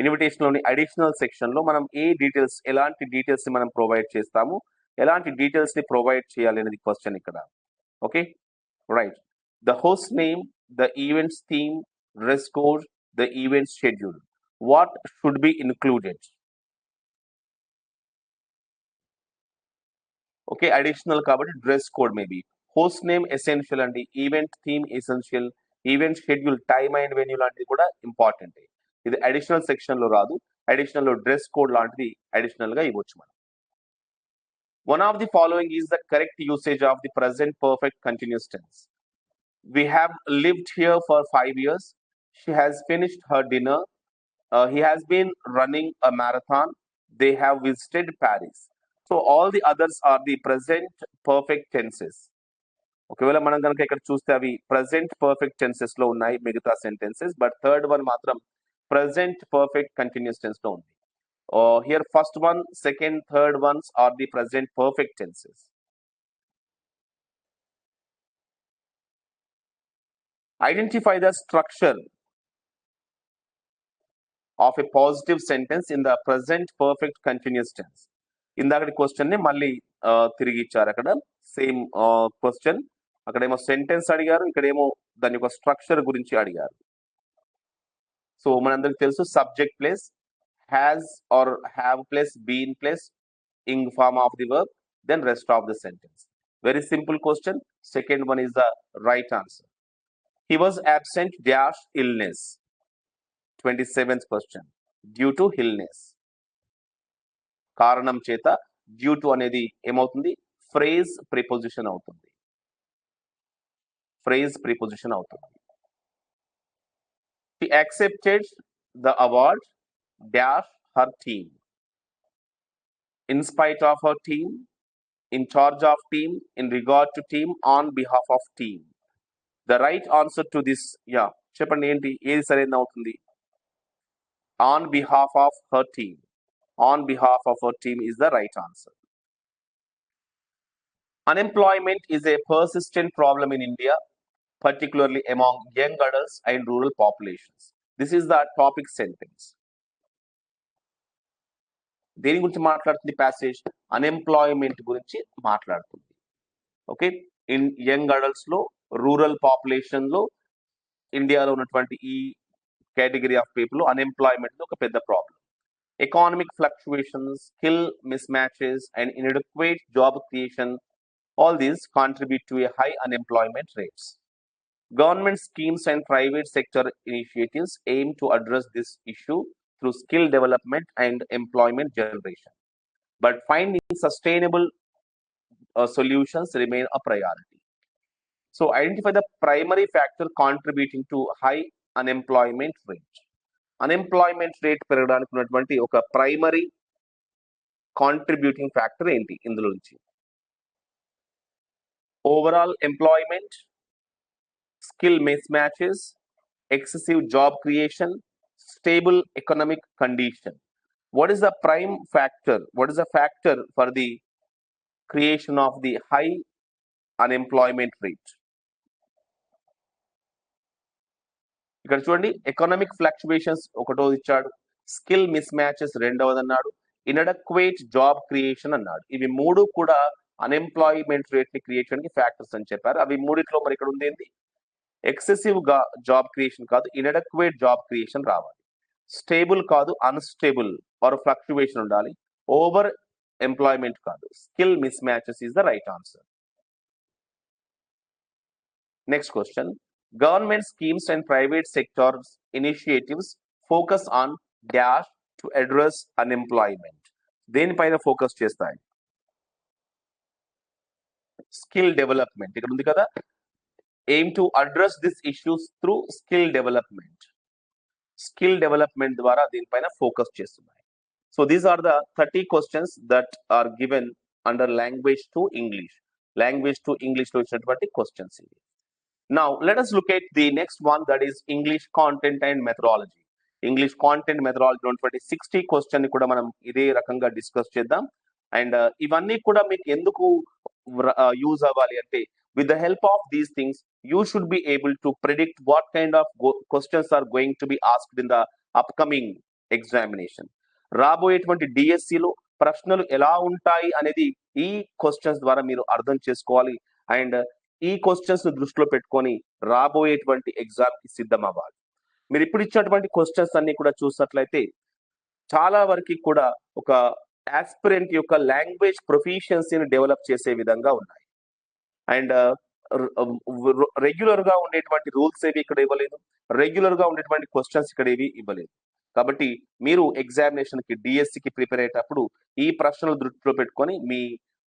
Invitation లోని additional section లో మనం ఏ details, ఎలాంటి details ని మనం provide చేస్తాము, ఎలాంటి డీటెయిల్స్ ని provide చేయాలి అనేది క్వశ్చన్ ఇక్కడ. Okay, right. The host name, the events theme, dress code, the event schedule. What should be included? Okay, additional కాబట్టి dress code maybe. Host name essential అండి, event theme essential, event schedule time and venue లాంటిది కూడా important. ఇది additional section లో రాదు. Additional లో dress code లాంటిది additional గా ఇవ్వచ్చు మనం. One of the following is the correct usage of the present perfect continuous tense. We have lived here for 5 years. She has finished her dinner. He has been running a marathon. They have visited Paris. So all the others are the present perfect tenses. ఒకవేళ మనం కనుక ఇక్కడ చూస్తే అవి present perfect tenses లో ఉన్నాయి మిగతా sentences, but third one మాత్రం present perfect continuous tense లో ఉంది. Here first one, second, third ones are the present perfect tenses. Identify the structure of a positive sentence in the present perfect continuous tense. ఇందాకటి question ని మళ్ళీ తిరిగి ఇచ్చారు. అక్కడ same question, అక్కడేమో sentence అడిగారు, ఇక్కడేమో దాని యొక్క స్ట్రక్చర్ గురించి అడిగారు. సో మనందరికి తెలుసు subject place, has or have place, been place, ing form of the verb, then rest of the sentence. Very simple question. Second one is the right answer. He was absent dash illness. 27th question. Due to illness. కారణం చేత due to అనేది ఏమవుతుంది? Phrase preposition అవుతుంది. Phrase preposition అవుతుంది. She accepted the award dash her team. In spite of her team, in charge of team, in regard to team, on behalf of team. The right answer to this, చెప్పండి ఏంటి, ఏది సరైన అవుతుంది? On behalf of her team. On behalf of her team is the right answer. Unemployment is a persistent problem in India, particularly among young adults and rural populations. This is the topic sentence. దేని గురించి మాట్లాడుతుంది passage? Unemployment గురించి మాట్లాడుతుంది. Okay, in young adults లో, rural population లో, ఇండియాలో ఉన్నటువంటి ఈ కేటగిరీ ఆఫ్ పీపుల్ అన్ఎంప్లాయ్మెంట్ ఒక పెద్ద problem. Economic fluctuations, skill miss matches and inadequate job creation, all these contribute to a high unemployment rates. Government schemes and private sector initiatives aim to address this issue through skill development and employment generation. But finding sustainable solutions remain a priority. So identify the primary factor contributing to high unemployment rate. Unemployment rate పెరగడానికి ఉన్నటువంటి ఒక primary contributing factor ఏంటి ఇందులో నుంచి? Overall employment, skill mismatches, excessive job creation, stable economic condition. What is the prime factor? What is the factor for the creation of the high unemployment rate? ఇక్కడ చూడండి, economic fluctuations ఒకటో ఇచ్చాడు, skill miss matches రెండవది అన్నాడు, ఇన్అడక్వేట్ job creation అన్నాడు. ఇవి మూడు కూడా అన్ఎంప్లాయ్మెంట్ రేట్ ని క్రియేట్ చేయడానికి ఫ్యాక్టర్స్ అని చెప్పారు. అవి మూడిట్లో మరి ఇక్కడ ఉంది ఏంటి? ఎక్సెసివ్ గా జాబ్ క్రియేషన్ కాదు, ఇన్అడక్వేట్ జాబ్ క్రియేషన్ రావాలి. స్టేబుల్ కాదు, అన్స్టేబుల్ ఆర్ ఫ్లక్చువేషన్ ఉండాలి. ఓవర్ ఎంప్లాయ్మెంట్ కాదు. Skill miss matches is the right answer. Next question, government schemes and private sectors initiatives focus on dash to address unemployment. దేనిపైన focus చేస్తాయి? Skill development ఇక్కడ ఉంది కదా, aim to address this issues through skill development. Skill development ద్వారా దీనిపైన focus చేస్తున్నాయి. So these are the 30 questions that are given under language to English. Language to English లో ఇచ్చినటువంటి క్వశ్చన్స్ ఇవి. Now, let us look at the next one, that is English content and methodology. English content methodology ఉన్నటువంటి 60 question కూడా మనం ఇదే రకంగా discuss చేద్దాం. And ఇవన్నీ కూడా మీకు ఎందుకు యూజ్ అవ్వాలి అంటే, with the help of these things you should be able to predict what kind of questions are going to be asked in the upcoming examination. రాబోయేటువంటి డిఎస్సిలో ప్రశ్నలు ఎలా ఉంటాయి అనేది ఈ క్వశ్చన్స్ ద్వారా మీరు అర్థం చేసుకోవాలి. అండ్ ఈ క్వశ్చన్స్ దృష్టిలో పెట్టుకొని రాబోయేటువంటి ఎగ్జామ్ కి సిద్ధం అవ్వాలి. మీరు ఇప్పుడు ఇచ్చినటువంటి క్వశ్చన్స్ అన్ని కూడా చూసినట్లయితే చాలా వరకు కూడా ఒక ఆస్పిరెంట్ యొక్క లాంగ్వేజ్ ప్రొఫిషియన్సీని డెవలప్ చేసే విధంగా ఉన్నాయి. అండ్ రెగ్యులర్ గా ఉండేటువంటి రూల్స్ ఏవి ఇక్కడ ఇవ్వలేదు, రెగ్యులర్ గా ఉండేటువంటి క్వశ్చన్స్ ఇక్కడ ఏవి ఇవ్వలేదు. కాబట్టి మీరు ఎగ్జామినేషన్ కి డిఎస్సికి ప్రిపేర్ అయ్యేటప్పుడు ఈ ప్రశ్నలు దృష్టిలో పెట్టుకొని మీ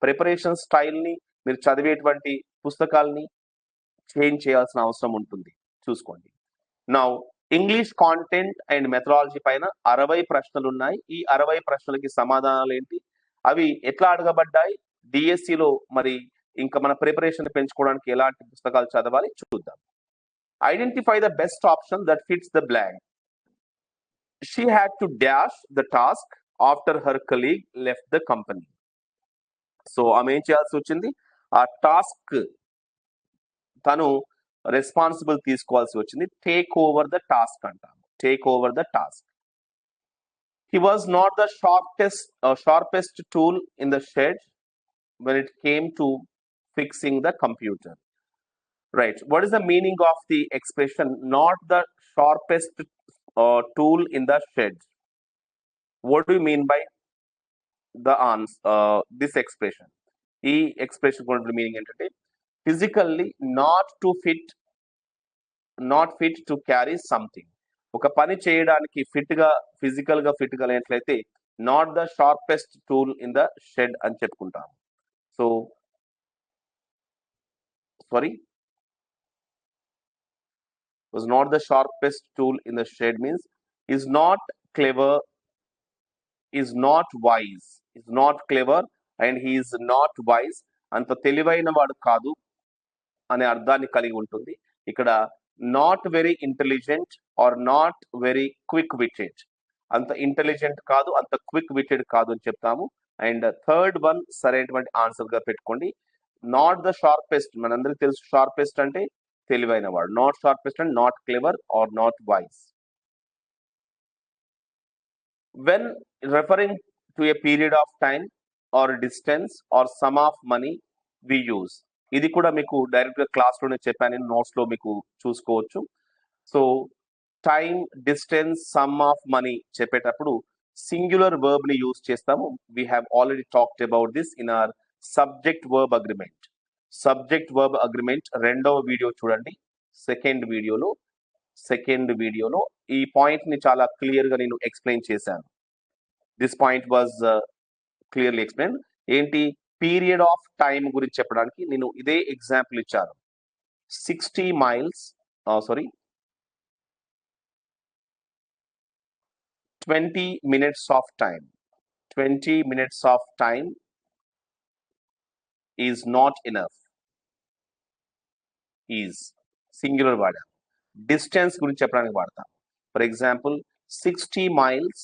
ప్రిపరేషన్ స్టైల్ ని, మీరు చదివేటువంటి పుస్తకాలని చేంజ్ చేయాల్సిన అవసరం ఉంటుంది, చూసుకోండి. Now English content and methodology పైన 60 ప్రశ్నలు ఉన్నాయి. ఈ 60 ప్రశ్నలకి సమాధానాలు ఏంటి, అవి ఎట్లా అడగబడ్డాయి, డిఎస్సిలో మరి ఇంకా మన ప్రిపరేషన్ పెంచుకోవడానికి ఎలాంటి పుస్తకాలు చదవాలి చూద్దాం. Identify the best option that fits the blank. She had to dash the task after her colleague left the company. So ఆమె ఏం చేయాల్సి వచ్చింది, ఆ టాస్క్ తను రెస్పాన్సిబుల్ తీసుకోవాల్సి వచ్చింది. టేక్ ఓవర్ ద టాస్క్ అంటాము, take over the task. He was not the sharpest tool in the shed when it came to fixing the computer. Right, what is the meaning of the expression not the sharpest tool in the shed? What do you mean by the answer, this expression? ఈ expression కూడా meaning ఏంటంటే, physically not fit to carry something. ఒక పని చేయడానికి physical గా fit గా లేనట్లయితే not the sharpest tool in the shed అని చెప్పుకుంటాము. So sorry, was not the sharpest tool in the shed means is not clever, is not wise, is not clever and he is not wise. అంత తెలివైన వాడు కాదు అనే అర్థాన్ని కలిగి ఉంటుంది. ఇక్కడ not very intelligent or not very quick witted, అంత ఇంటెలిజెంట్ కాదు, అంత క్విక్ విటెడ్ కాదు అని చెప్తాము. అండ్ థర్డ్ వన్ సరైనటువంటి ఆన్సర్ గా పెట్టుకోండి. నాట్ ద షార్పెస్ట్, మనందరికి తెలుసు షార్పెస్ట్ అంటే తెలివైన వాడు, not sharpest and not clever or not wise. When referring to a period of time or distance or sum of money we use. ఇది కూడా మీకు డైరెక్ట్ గా క్లాస్ లోనే చెప్పాను, నోట్స్ లో మీకు చూసుకోవచ్చు. So time, distance, some of money చెప్పేటప్పుడు సింగులర్ వర్బ్ ని యూజ్ చేస్తాము. We have already talked about this in our subject verb agreement. Subject verb agreement రెండవ వీడియో చూడండి. సెకండ్ వీడియోలో ఈ పాయింట్ ని చాలా క్లియర్ గా నేను ఎక్స్ప్లెయిన్ చేశాను. This point was clearly explain. ఏంటి, పీరియడ్ ఆఫ్ టైం గురించి చెప్పడానికి నేను ఇదే ఎగ్జాంపుల్ ఇచ్చాను. 60 miles, 20 minutes of time. 20 minutes of time is not enough. Is singular వాడా. డిస్టెన్స్ గురించి చెప్పడానికి వాడతాం. For example 60 miles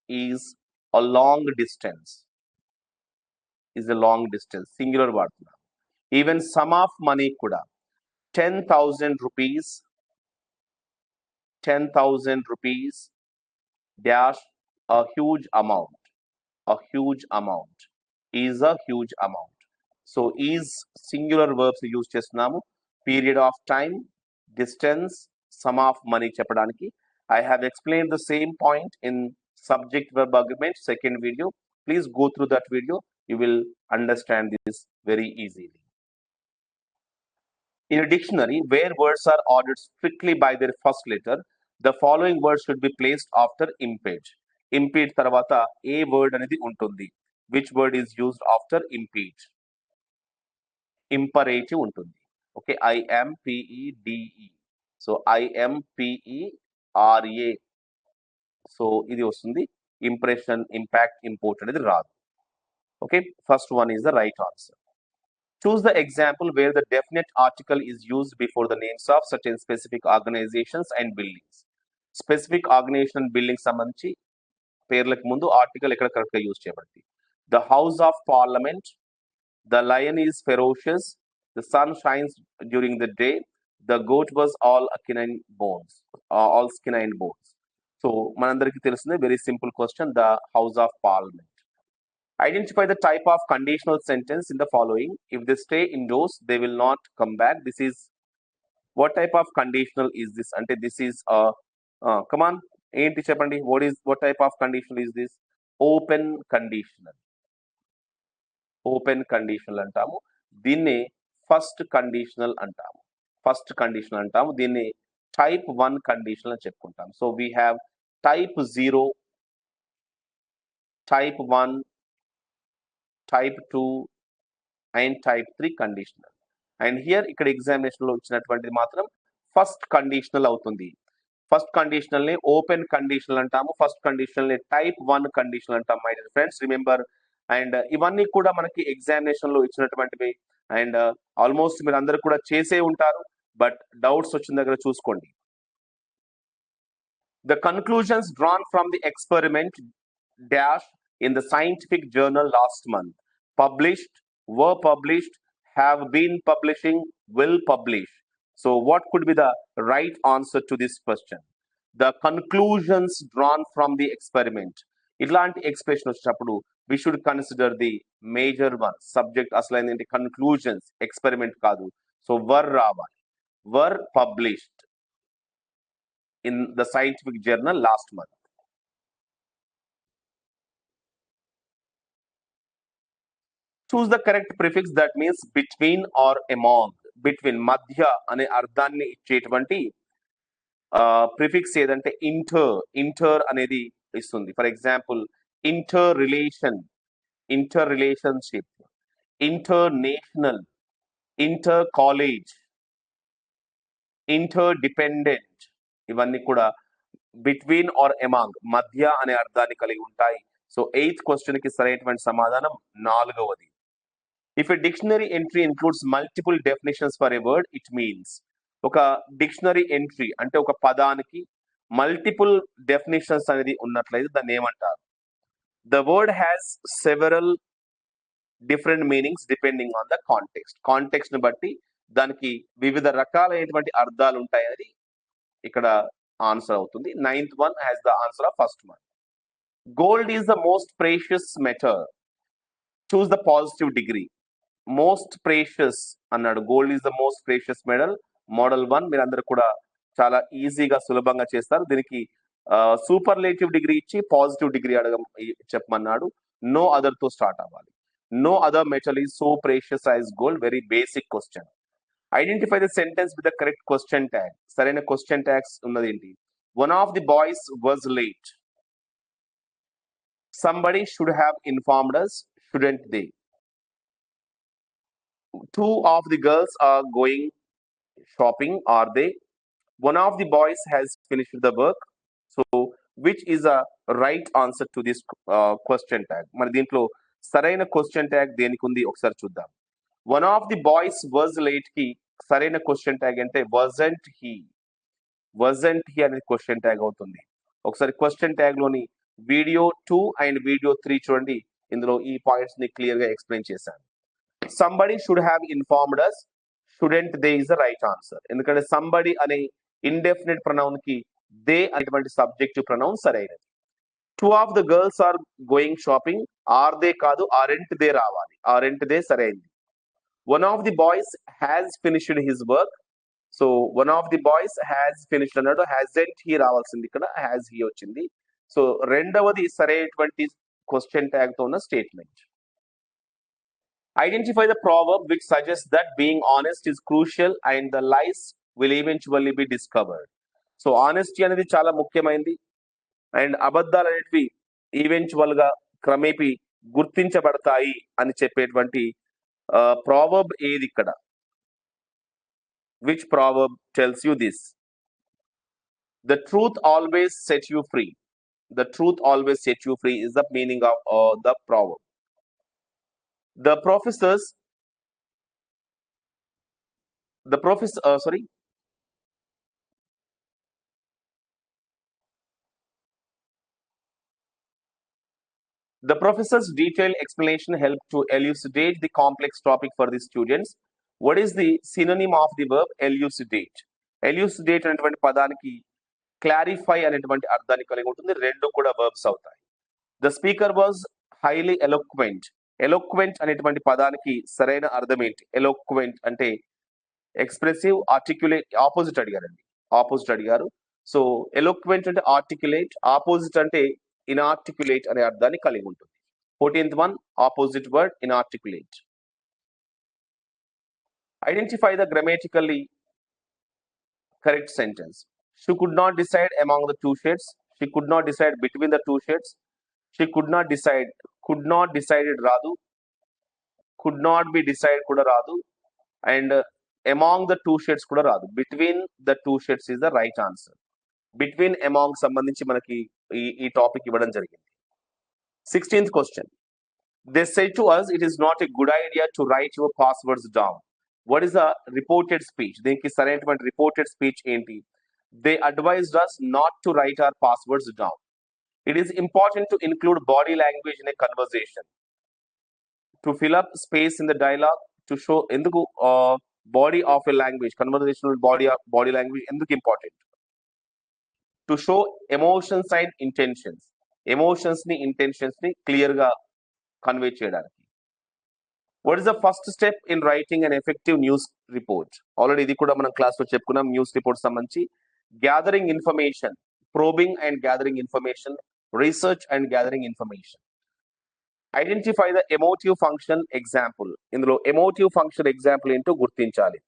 is a long distance is a long distance singular వాడుతున్నాం. Even sum of money కూడా 10,000 rupees 10,000 rupees dash a huge amount a huge amount is a huge amount. So is singular verbs use చేస్తున్నాము. Period of time, distance, sum of money చెప్పడానికి. I have explained the same point in subject verb argument second video. Please go through that video. You will understand this very easily. In a dictionary where words are ordered strictly by their first letter, the following words should be placed after impede. Impede తర్వాత ఏ word అనేది ఉంటుంది. Which word is used after impede? Imperative ఉంటుంది. Okay, IMPEDE. So IMPERA. So ఇది వస్తుంది. Impression, impact, import అనేది రాదు. Okay, first one is the right answer. Choose the example where the definite article is used before the names of certain specific organizations and buildings. Specific organization and buildings సంబంధించి పేర్లకు ముందు article ఎక్కడ correct గా use చేయబడింది. The House of Parliament, the lion is ferocious, the sun shines during the day, the goat was all canine bones, all skin and bones. So మనందరికీ తెలిసిందే very simple question, the House of Parliament. Identify the type of conditional sentence in the following. If they stay indoors, they will not come back. This is what type of conditional is this? Ante this is a come on, ఏంటి చెప్పండి. What type of conditional is this? Open conditional. Open conditional అంటాము. దీన్ని first conditional అంటాము. First conditional అంటాము. దీన్ని type 1 conditional అని చెప్పుకుంటాం. So we have type 0, type 1, type 2 and type 3 conditional. And here ఇక్కడ ఎగ్జామినేషన్ లో ఇచ్చినటువంటిది మాత్రం ఫస్ట్ కండిషనల్ అవుతుంది. ఫస్ట్ కండిషనల్ ని ఓపెన్ కండిషనల్ అంటాము. ఫస్ట్ కండిషనల్ ని టైప్ 1 కండిషనల్ అంటాం. My dear friends remember. And ఇవన్నీ కూడా మనకి ఎగ్జామినేషన్ లో ఇచ్చినటువంటివి. అండ్ ఆల్మోస్ట్ మీరు అందరూ కూడా చేసే ఉంటారు. బట్ డౌట్స్ వచ్చిన దగ్గర చూసుకోండి. The conclusions drawn from the experiment dash in the scientific journal last month, published, were published, have been publishing, will publish. So what could be the right answer to this question? The conclusions drawn from the experiment. ఇలాంటి expression వచ్చినప్పుడు we should consider the major one. Subject అసలైన conclusions, experiment కాదు. So were రావాలి. Were published in the scientific journal last month. Choose the correct prefix that means between or among. Between, మధ్య అనే అర్థాన్ని ఇచ్చేటువంటి prefix ఏదంటే inter అనేది ఇస్తుంది. For example inter relationship, international, inter college, inter dependent, ఇవన్నీ కూడా బిట్వీన్ ఆర్ అమాంగ్, మధ్య అనే అర్థాన్ని కలిగి ఉంటాయి. సో 8th క్వశ్చన్ కి సరైనటువంటి సమాధానం 4వది. If a dictionary entry includes multiple definitions for a word, it means ఒక డిక్షనరీ ఎంట్రీ అంటే ఒక పదానికి మల్టిపుల్ డెఫినేషన్స్ అనేది ఉన్నట్లయితే దాన్ని ఏమంటారు? The word has several different meanings depending on the context. Context ని బట్టి దానికి వివిధ రకాలైనటువంటి అర్థాలు ఉంటాయని ఇక్కడ ఆన్సర్ అవుతుంది. 9th one has the answer of first one. Gold is the most precious metal. Choose the positive degree. Most precious అన్నాడు. Gold is the most precious medal. Model 1 మీరు అందరు కూడా చాలా ఈజీగా సులభంగా చేస్తారు. దీనికి సూపర్లేటివ్ డిగ్రీ ఇచ్చి పాజిటివ్ డిగ్రీ చెప్పమన్నాడు. నో అదర్ తో స్టార్ట్ అవ్వాలి. No other metal is so precious as gold. Very basic question. Identify the sentence with the correct question tag. సరైన క్వశ్చన్ ట్యాగ్స్ ఉన్నది ఏంటి? One of the boys was late. Somebody should have informed us, shouldn't they? Two of the girls are going shopping, are they? One of the boys has finished the work. So which is a right answer to this question tag? మరి దీంట్లో సరైన question tag దేనికి ఉంది ఒకసారి చూద్దాం. One of the boys was late కి సరైన question tag అంటే wasn't he అనేది క్వశ్చన్ ట్యాగ్ అవుతుంది. ఒకసారి క్వశ్చన్ ట్యాగ్ లోని వీడియో 2 అండ్ వీడియో 3 చూడండి. ఇందులో ఈ పాయింట్స్ ని క్లియర్ గా ఎక్స్ప్లెయిన్ చేశాను. Somebody should have informed us, shouldn't they is the right answer. ఎందుకంటే సంబడి అనే ఇండెఫినిట్ ప్రొనౌన్ కి దే అనేటువంటి సబ్జెక్టివ్ ప్రొనౌన్ సరైనది. Two of the girls are going shopping, are they కాదు ఆరెంట్ దే రావాలి. ఆరెంట్ దే సరైనది. One of the boys has finished his work. So one of the boys has finished అన్నాడు, hasn't he రావాల్సింది, ఇక్కడ has he వచ్చింది. So రెండవది సరైనటువంటి question tag తో ఉన్న statement. Identify the proverb which suggest that being honest is crucial and the lies will eventually B discovered. So honesty అనేది చాలా ముఖ్యమైనది అండ్ అబద్ధాలు అనేటివి ఈవెన్చువల్ గా క్రమేపీ గుర్తించబడతాయి అని చెప్పేటువంటి ప్రావర్బ్ ఏది ఇక్కడ? Which proverb tells you this? The truth always set you free. The truth always set you free is the meaning of the proverb. The professors, the professor, sorry. The professor's detailed explanation helped to elucidate the complex topic for the students. What is the synonym of the verb elucidate? Elucidate అనేటువంటి పదానికి clarify అనేటువంటి అర్థాన్ని కలిగి ఉంటుంది. రెండు కూడా verbs అవుతాయి. The speaker was highly eloquent. Eloquent అనేటువంటి పదానికి సరైన అర్థం ఏంటి? ఎలోక్వెంట్ అంటే ఎక్స్ప్రెసివ్, ఆర్టిక్యులేట్, ఆపోజిట్ అడిగారండి. ఆపోజిట్ అడిగారు. సో ఎలోక్వెంట్ అంటే ఆర్టిక్యులేట్, ఆపోజిట్ అంటే ఇన్ఆర్టిక్యులేట్ అనే అర్థాన్ని కలిగి ఉంటుంది. 14th one, opposite word inarticulate. Identify the grammatically correct sentence. She could not decide among the two shades. She could not decide between the two shades. She could not decide. Could not decided రాదు. Could not be decided కూడా రాదు. And among the two shades కూడా రాదు. Between the two shades is the right answer. Between, among సంబంధించి మనకి ఈ topic ఇవ్వడం జరిగింది. 16th question. They said to us it is not a good idea to write your passwords down. What is the reported speech? దీనికి సరైనటువంటి reported speech ఏంటి? They advised us not to write our passwords down. It is important to include body language in a conversation, to fill up space in the dialogue, to show ఎందుకు body of a language, conversational body language ఎందుకు important? To show emotions and intentions. Emotions ni, intentions ni clear ga convey చేయడానికి. What is the first step in writing an effective news report? Already ఇది కూడా మనం class లో చెప్పుకున్నాం. News report సంబంధించి gathering information, probing and gathering information, research and gathering information. Identify the emotive function example. ఇందులో emotive function example ఏంటో గుర్తించాలి.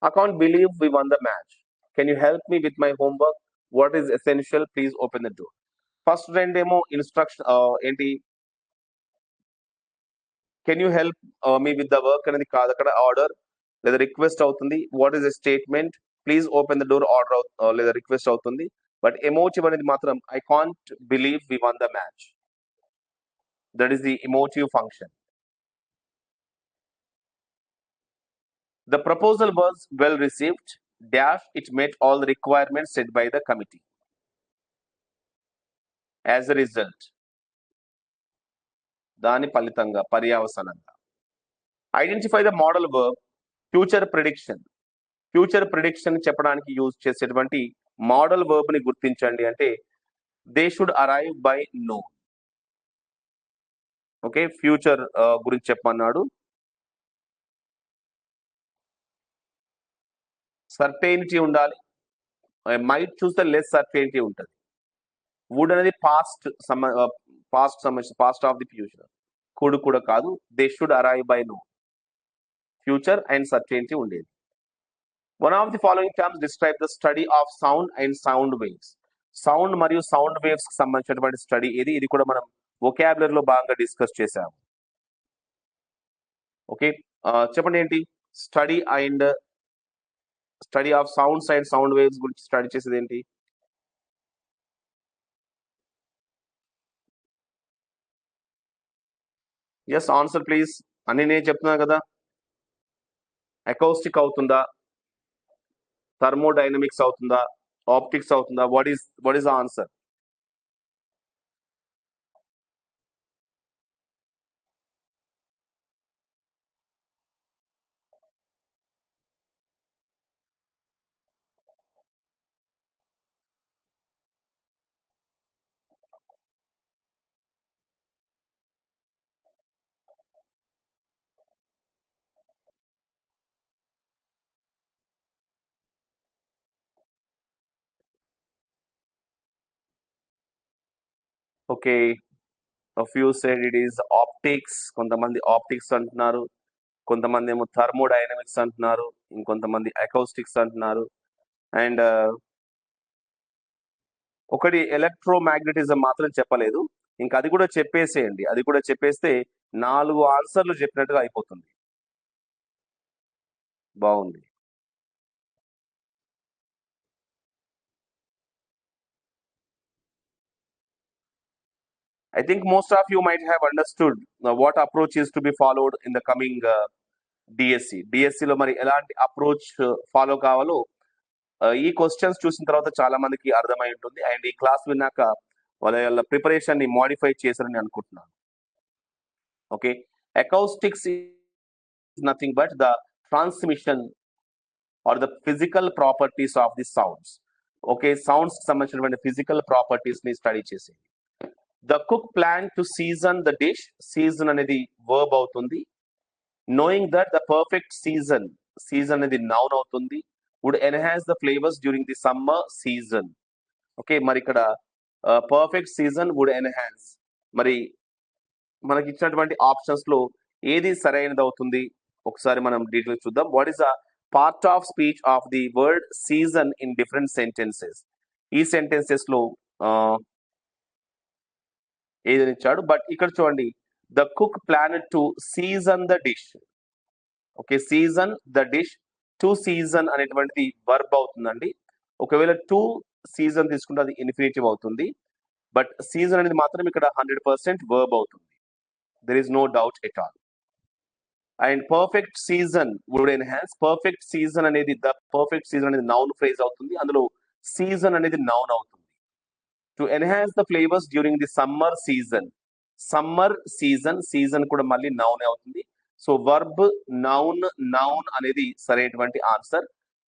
I can't believe we won the match. Can you help me with my homework? What is essential? Please open the door. First రెండేమో instruction ఏంటి? Can you help me with the work అనేది కాదు, అక్కడ order లేదా request అవుతుంది. What is a statement? Please open the door order లేదా request అవుతుంది. But emotive అనేది మాత్రం I can't believe we won the match. That is the emotive function. The proposal was well received. Dash, it met all the requirements set by the committee. As a result, దాని ఫలితంగా, పర్యావసనంగా. Identify the modal verb future prediction. Future prediction చెప్పడానికి use చేసేటువంటి modal verb ని గుర్తించండి అంటే they should arrive by now. Okay, future గురించి చెప్పమన్నాడు. సర్టెనిటీ ఉండాలి. మైట్ చూస్తే లెస్ సర్టెనిటీ ఉంటుంది. వుడ్ అనేది పాస్ట్ సంబంధించి past of the future. Could కూడా కాదు. They should arrive by now. Future and certainty ఉండేది. One of the following terms describe the study of sound and sound waves. Sound మరియు sound waves కి సంబంధించినటువంటి study ఇది. ఇది కూడా మనం వొకాబులరీలో భాగంగా డిస్కస్ చేసాము. ఓకే, చెప్పండి ఏంటి? Study of sounds and sound waves గురించి స్టడీ చేసేది ఏంటి? Yes, answer please. అన్ని నేను చెప్తున్నా కదా. అకౌస్టిక్ అవుతుందా, థర్మోడైనమిక్స్ అవుతుందా, ఆప్టిక్స్ అవుతుందా? What is the answer? Okay, a few said it is optics, కొంతమంది ఆప్టిక్స్ అంటున్నారు, కొంతమంది ఏమో థర్మోడైనమిక్స్ అంటున్నారు, ఇంకొంతమంది అకౌస్టిక్స్ అంటున్నారు. అండ్ ఒకటి ఎలక్ట్రోమాగ్నెటిజం మాత్రం చెప్పలేదు. ఇంకా అది కూడా చెప్పేసేయండి. అది కూడా చెప్పేస్తే 4 ఆన్సర్లు చెప్పినట్టుగా అయిపోతుంది. బాగుంది. I think most of you might have understood what approach is to be followed in the coming DSC. డిఎస్సిలో మరి ఎలాంటి అప్రోచ్ ఫాలో కావాలో ఈ క్వశ్చన్స్ చూసిన తర్వాత చాలా మందికి అర్థమై ఉంటుంది. అండ్ ఈ క్లాస్ విన్నాక వాళ్ళ ప్రిపరేషన్ ని మోడిఫై చేశారని అనుకుంటున్నాను. Okay, acoustics is nothing but the transmission or the physical properties of the sounds. Okay, sounds కి సంబంధించినటువంటి ఫిజికల్ ప్రాపర్టీస్ ని స్టడీ చేసి. The cook plan to season the dish. Season అనేది వర్బ్ అవుతుంది. knowing that the perfect season, season అనేది noun అవుతుంది, would enhance the flavors during the summer season. Okay, మరి ఇక్కడ పర్ఫెక్ట్ సీజన్ వుడ్ ఎన్హాన్స్, మరి మనకి ఇచ్చినటువంటి ఆప్షన్స్ లో ఏది సరైనది అవుతుంది ఒకసారి మనం డీటెయిల్స్ చూద్దాం. What is the part of speech of the word season in different sentences. ఈ సెంటెన్సెస్ లో ఏదని ఇచ్చాడు, బట్ ఇక్కడ చూడండి, the cook plan to season the dish. Okay, season the dish, to season అనేటువంటిది వర్బ్ అవుతుందండి. ఒకవేళ టు సీజన్ తీసుకుంటే అది ఇన్ఫినిటివ్ అవుతుంది, బట్ సీజన్ అనేది మాత్రం ఇక్కడ 100% వర్బ్ అవుతుంది. There is no doubt at all. And perfect season would enhance. Perfect season అనేది, ద పర్ఫెక్ట్ సీజన్ అనేది నౌన్ ఫ్రేజ్ అవుతుంది, అందులో సీజన్ అనేది నౌన్ అవుతుంది. To enhance the flavours during the summer season. Summer season, season కూడా మళ్ళీ noun అవుతుంది. So verb noun, noun అనేది సరైనటువంటి ఆన్సర్.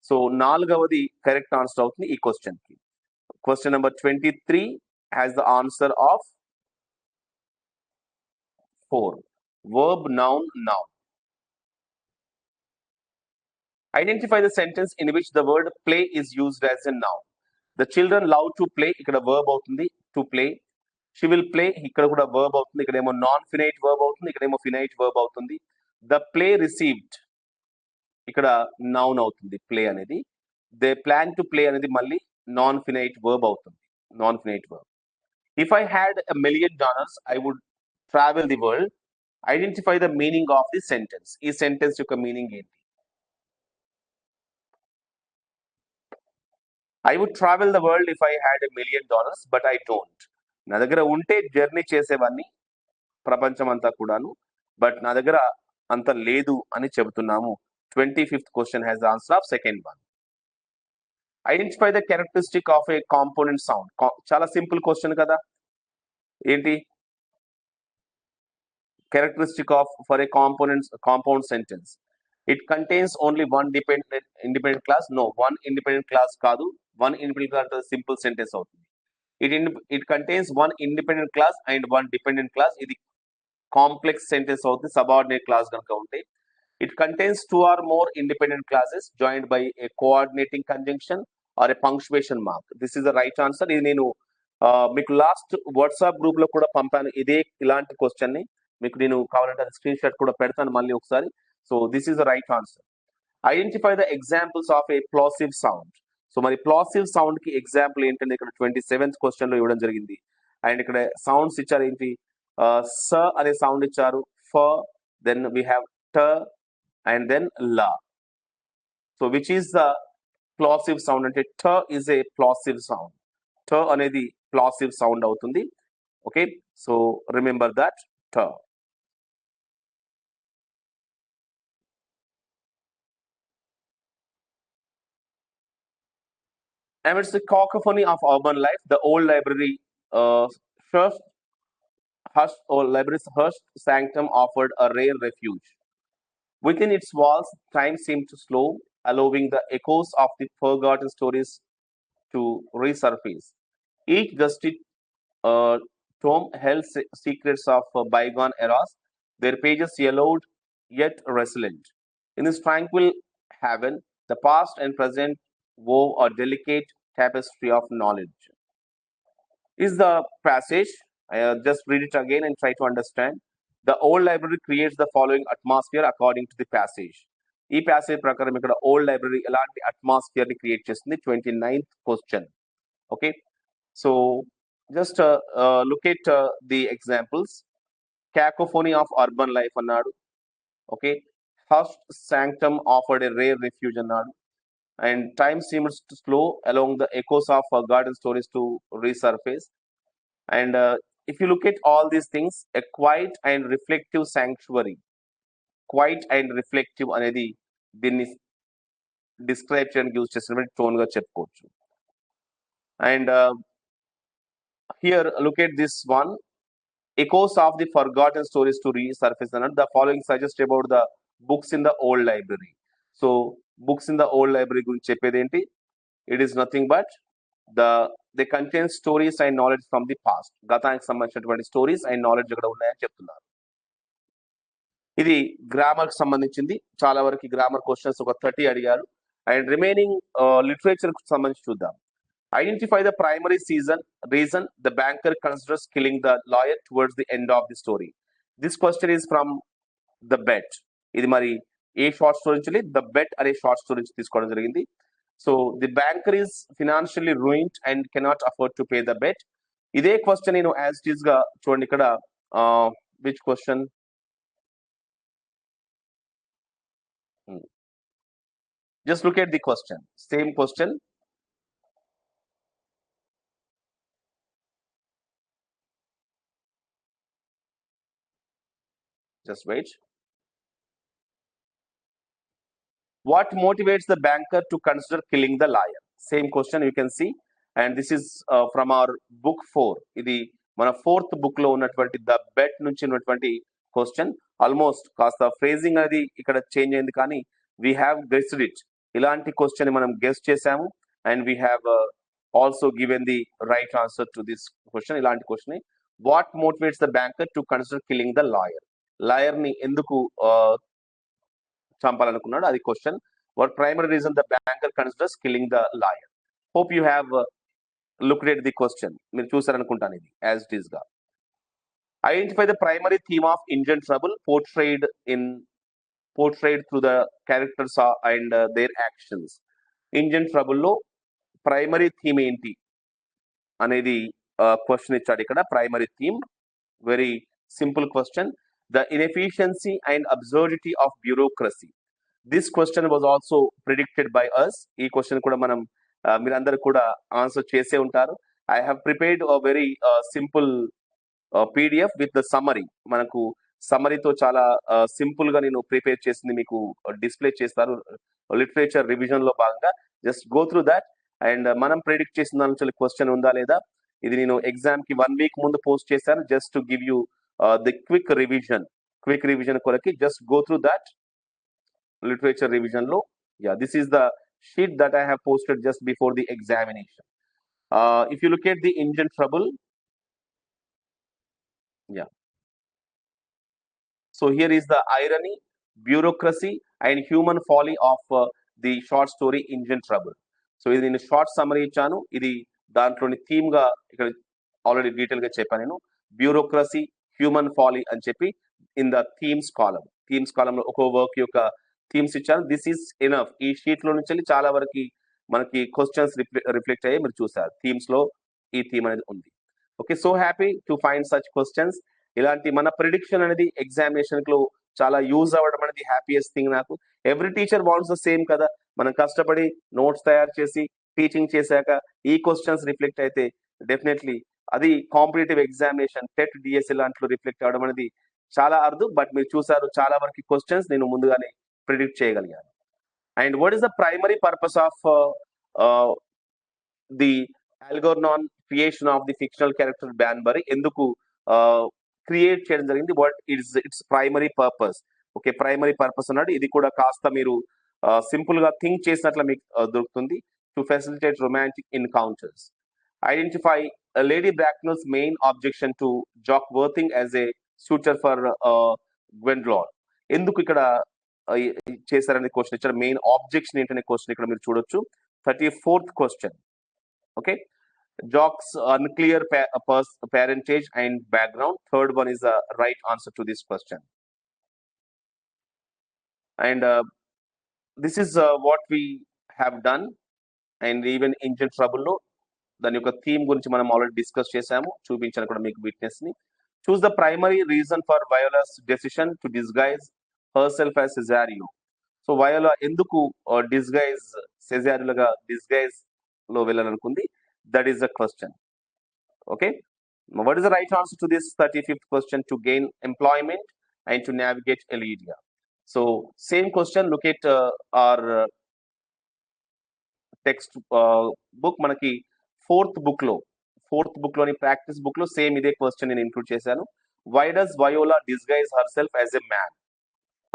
సో 4వది కరెక్ట్ ఆన్సర్ అవుతుంది ఈ క్వశ్చన్ కి. Question number 23 has the answer of 4. Verb, noun, noun. Identify the sentence in which the word play is used as a noun. The children love to play, ఇక్కడ verb అవుతుంది, to play. She will play, ఇక్కడ కూడా verb అవుతుంది, ఇక్కడేమో non finite verb అవుతుంది, ఇక్కడేమో finite verb అవుతుంది. The play received, ఇక్కడ నౌన్ అవుతుంది ప్లే అనేది. దే ప్లాన్ టు ప్లే అనేది మళ్ళీ నాన్ ఫినైట్ verb అవుతుంది, non finite verb. If I had $1 million, I would travel the world. Identify the meaning of the sentence. ఈ sentence యొక్క meaning ఏంటి? I would travel the world if I had $1 million, but I don't. నా దగ్గర ఉంటే journey చేసేవాడిని ప్రపంచం అంతా కూడాను, బట్ నా దగ్గర అంత లేదు అని చెబుతున్నాము. 25th question has the answer of second one. Identify the characteristic of A component sound. చాలా సింపుల్ క్వశ్చన్ కదా. ఏంటి characteristic of for a compound sentence? It contains only one independent class. No, one independent class కాదు. One independent class simple sentence అవుతుంది. It contains one independent class and one dependent class. ఇది complex sentence అవుతుంది subordinate class కనుక ఉంటే. It contains 2 or more independent classes joined by a coordinating conjunction or a punctuation mark. This is the right answer. ఇది నేను మీకు last WhatsApp group లో కూడా పంపాను ఇదే ఇలాంటి క్వశ్చన్ ని. మీకు నేను కావాలంటే స్క్రీన్ షాట్ కూడా పెడతాను మళ్ళీ ఒకసారి. So this is the right answer. Identify the examples of a plosive sound. So మరి ప్లాసివ్ సౌండ్ కి ఎగ్జాంపుల్ ఏంటంటే ఇక్కడ 27th క్వశ్చన్ లో ఇవ్వడం జరిగింది. అండ్ ఇక్కడ సౌండ్స్ ఇచ్చారు ఏంటి? స అనే సౌండ్ ఇచ్చారు, ఫ, దెన్ వీ హ్యావ్ ట అండ్ దెన్ లా. So which is the plosive sound అంటే ట ఈజ్ ఏ ప్లాసివ్ సౌండ్. ట అనేది ప్లాసివ్ సౌండ్ అవుతుంది. ఓకే, సో రిమెంబర్ దట్, ట. Amidst the cacophony of urban life, the old library library's hushed sanctum offered a rare refuge. Within its walls, time seemed to slow, allowing the echoes of the forgotten stories to resurface. Each dusty tome held secrets of bygone eras, their pages yellowed yet resilient. In this tranquil haven, the past and present wove a delicate tapestry of knowledge. Is the passage Just read it again and try to understand. The old library creates the following atmosphere according to the passage. ఈ passage ప్రకారం ఇక్కడ old library ఎలాంటి atmosphere ని create చేస్తుంది? 29th question. Okay, so just look at the examples. cacophony of urban life అన్నాడు. Okay, hushed sanctum offered a rare refuge అన్నాడు. And time seems to slow along the echoes of garden stories to resurface. And if you look at all these things, a quiet and reflective sanctuary. Quiet and reflective అనేది దీన్ని describe చేయడానికి use చేసినటువంటి tone గా చెప్పుకోవచ్చు. And here look at this one, echoes of the forgotten stories to resurface. The following suggest about the books in the old library. So books in the old library గురించి చెప్పేది ఏంటి? It is nothing but they contain stories and knowledge from the past. గతానికి సంబంధించినటువంటి stories and knowledge ఇక్కడ ఉన్నాయని చెప్తున్నారు. ఇది grammar కి సంబంధించింది. చాలా వరకు గ్రామర్ క్వశ్చన్స్ ఒక 30 అడిగారు. అండ్ రిమైనింగ్ లిటరేచర్ కి సంబంధించి చూద్దాం. Identify the primary reason the banker considers killing the lawyer towards the end of the story. This question is from the bet. ఇది మరి ఏ షార్ట్ స్టోరీ నుంచి? ద బెట్ అనే షార్ట్ స్టోరీ నుంచి తీసుకోవడం జరిగింది. So the banker is financially ruined and cannot afford to pay the bet. ఇదే question నేను యాజ్ ఇట్ ఈస్ గా చూడండి ఇక్కడ. Which question? Just look at the question. Same question. Just wait. What motivates the banker to consider killing the lawyer? Same question you can see. And this is from our book 4. ఇది మన 4th book లో ఉన్నటువంటి the bet నుంచి ఉన్నటువంటి question. Almost కాస్త ఫ్రేజింగ్ అనేది ఇక్కడ change అయింది, కానీ వీ హ్యావ్ గెస్డ్ ఇట్. ఇలాంటి క్వశ్చన్ మనం గెస్ట్ చేసాము. And we have also given the right answer to this question. ఇలాంటి question. What motivates the banker to consider killing the lawyer? Lawyer ని ఎందుకు చంపాలనుకున్నాడు? అది క్వశ్చన్. What primary reason the banker considers killing the lawyer? Hope you have looked at the question. మీరు చూసారనుకుంటాను ఇది as it is గా. Identify the primary theme of Indian trouble portrayed through the characters and there actions. Indian trouble లో primary theme ఏంటి అనేది question ఇచ్చాడు ఇక్కడ. Primary theme, very simple question. The inefficiency and absurdity of bureaucracy. This question was also predicted by us. ఈ question కూడా మనం మీరందరూ కూడా ఆన్సర్ చేసే ఉంటారు. I have prepared a very simple PDF with the summary. మనకు సమ్మరీతో చాలా సింపుల్ గా నేను ప్రిపేర్ చేసింది మీకు డిస్ప్లే చేస్తారు లిటరేచర్ రివిజన్ లో భాగంగా. Just go through that. And మనం ప్రిడిక్ట్ చేసిన దాని నుంచి క్వశ్చన్ ఉందా లేదా, ఇది నేను ఎగ్జామ్ కి 1 week ముందు పోస్ట్ చేశాను. Just to give you the quick revision కొరకి just go through that literature revision lo. Yeah, this is the sheet that I have posted just before the examination. If you look at the Indian trouble, yeah, so here is the irony, bureaucracy and human folly of the short story Indian trouble. So ఇది నేను short summary ఇచ్చాను. ఇది దాంట్లోని theme గా ఇక్కడ already detail గా చెప్పాను నేను. బ్యూరోక్రసీ, హ్యూమన్ ఫాలీ అని చెప్పి in the themes column. Themes కాలంలో ఒక్కో వర్క్ యొక్క థీమ్స్ ఇచ్చాను. This is enough. ఈ షీట్ లో నుంచి చాలా వరకు మనకి క్వశ్చన్స్ రిఫ్లెక్ట్ అయ్యి మీరు చూసారు. థీమ్స్ లో ఈ థీమ్ అనేది ఉంది. Okay, so happy to find such questions. ఇలాంటి మన ప్రిడిక్షన్ అనేది ఎగ్జామినేషన్ లో చాలా యూజ్ అవ్వడం అనేది హ్యాపీయెస్ట్ థింగ్ నాకు. Every teacher wants the same కదా. మనం కష్టపడి నోట్స్ తయారు చేసి టీచింగ్ చేశాక ఈ క్వశ్చన్స్ రిఫ్లెక్ట్ అయితే డెఫినెట్లీ అది కాంపిటేటివ్ ఎగ్జామినేషన్ టెట్ డిఎస్సి లాంటిలో రిఫ్లెక్ట్ అవ్వడం అనేది చాలా అరుదు. బట్ మీరు చూసారు చాలా వరకు క్వశ్చన్స్ నేను ముందుగానే ప్రిడిక్ట్ చేయగలిగాను. And what is the primary purpose of the Algernon creation of the fictional character Bunbury? ఎందుకు క్రియేట్ చేయడం జరిగింది? What it's primary purpose? Okay, primary purpose అన్నాడు. ఇది కూడా కాస్త మీరు సింపుల్ గా థింక్ చేసినట్లు మీకు దొరుకుతుంది. To facilitate romantic encounters. Identify Lady Bracknell's main objection to Jock Worthing as a suitor for Gwendolyn. ఎందుకు ఇక్కడ చేశారనే క్వశ్చన్ ఇచ్చారు. మెయిన్ ఆబ్జెక్షన్ ఏంటనే క్వశ్చన్ ఇక్కడ మీరు చూడొచ్చు. 34th question. Okay, Jock's unclear parentage and background. Third one is the right answer to this question. And this is what we have done. And even engine ట్రబుల్లో దాని యొక్క theme గురించి మనం already discuss చేసాము, చూపించాను కూడా మీకు విట్నెస్ ని. Choose the primary reason for Viola's decision to disguise herself as Cesario. So Viola ఎందుకు డిస్గైజ్ సెజారియోగా డిస్గైజ్ లో వెళ్ళాలనుకుంది? That is the question. Okay, what is the right answer to this 35th question? To gain employment and to navigate Elyria. So same question, look at our text book. మనకి fourth book లోని practice book లో same ఇదే question నేను include చేశాను. Why does Viola disguise herself as a man?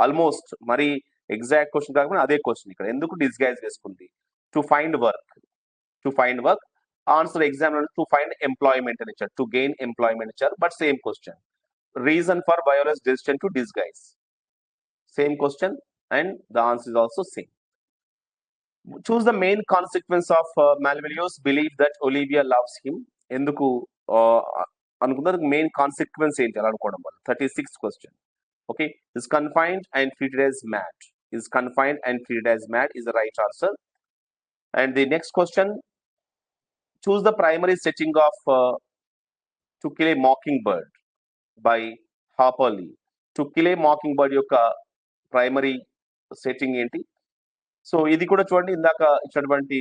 Almost మరి exact question కాకుండా అదే question ఇక్కడ. ఎందుకు డిస్గైజ్ వేసుకుంది? To find work. Answer exam లో టు ఫైండ్ ఎంప్లాయ్మెంట్ అని ఇచ్చారు, టు గెయిన్ ఎంప్లాయ్మెంట్ ఇచ్చారు, but same question. Reason for Viola's decision to disguise, same question and the answer is also same. Choose the main consequence of Malvolio's belief that Olivia loves him. ఎందుకు అనుకున్నారు? Main consequence ఏంటి అలా అనుకోవడం వల్ల? 36th question. Okay, is confined and treated as mad. Is confined and treated as mad is the right answer. And the next question, choose the primary setting of To Kill a Mockingbird by Harper Lee. To Kill a Mockingbird యొక్క primary setting ఏంటి? సో ఇది కూడా చూడండి, ఇందాక ఇచ్చినటువంటి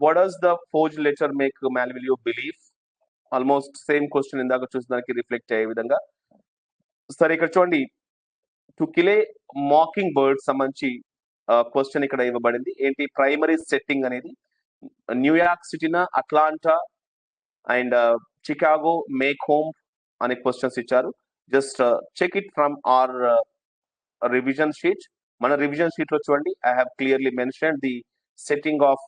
what does the forge letter make Malvolio believe? Almost same question ఇందాక చూసిన దానికి రిఫ్లెక్ట్ అయ్యే విధంగా. సరే, ఇక్కడ చూడండి, to kill a mockingbird సంబంధించి క్వశ్చన్ ఇక్కడ ఇవ్వబడింది. ఏంటి ప్రైమరీ సెట్టింగ్ అనేది? న్యూయార్క్ సిటీనా, Atlanta and Chicago, Maycomb అనే క్వశ్చన్స్ ఇచ్చారు. Just check it from our revision sheet. మన రివిజన్ షీట్ లో చూడండి, I have clearly mention the setting off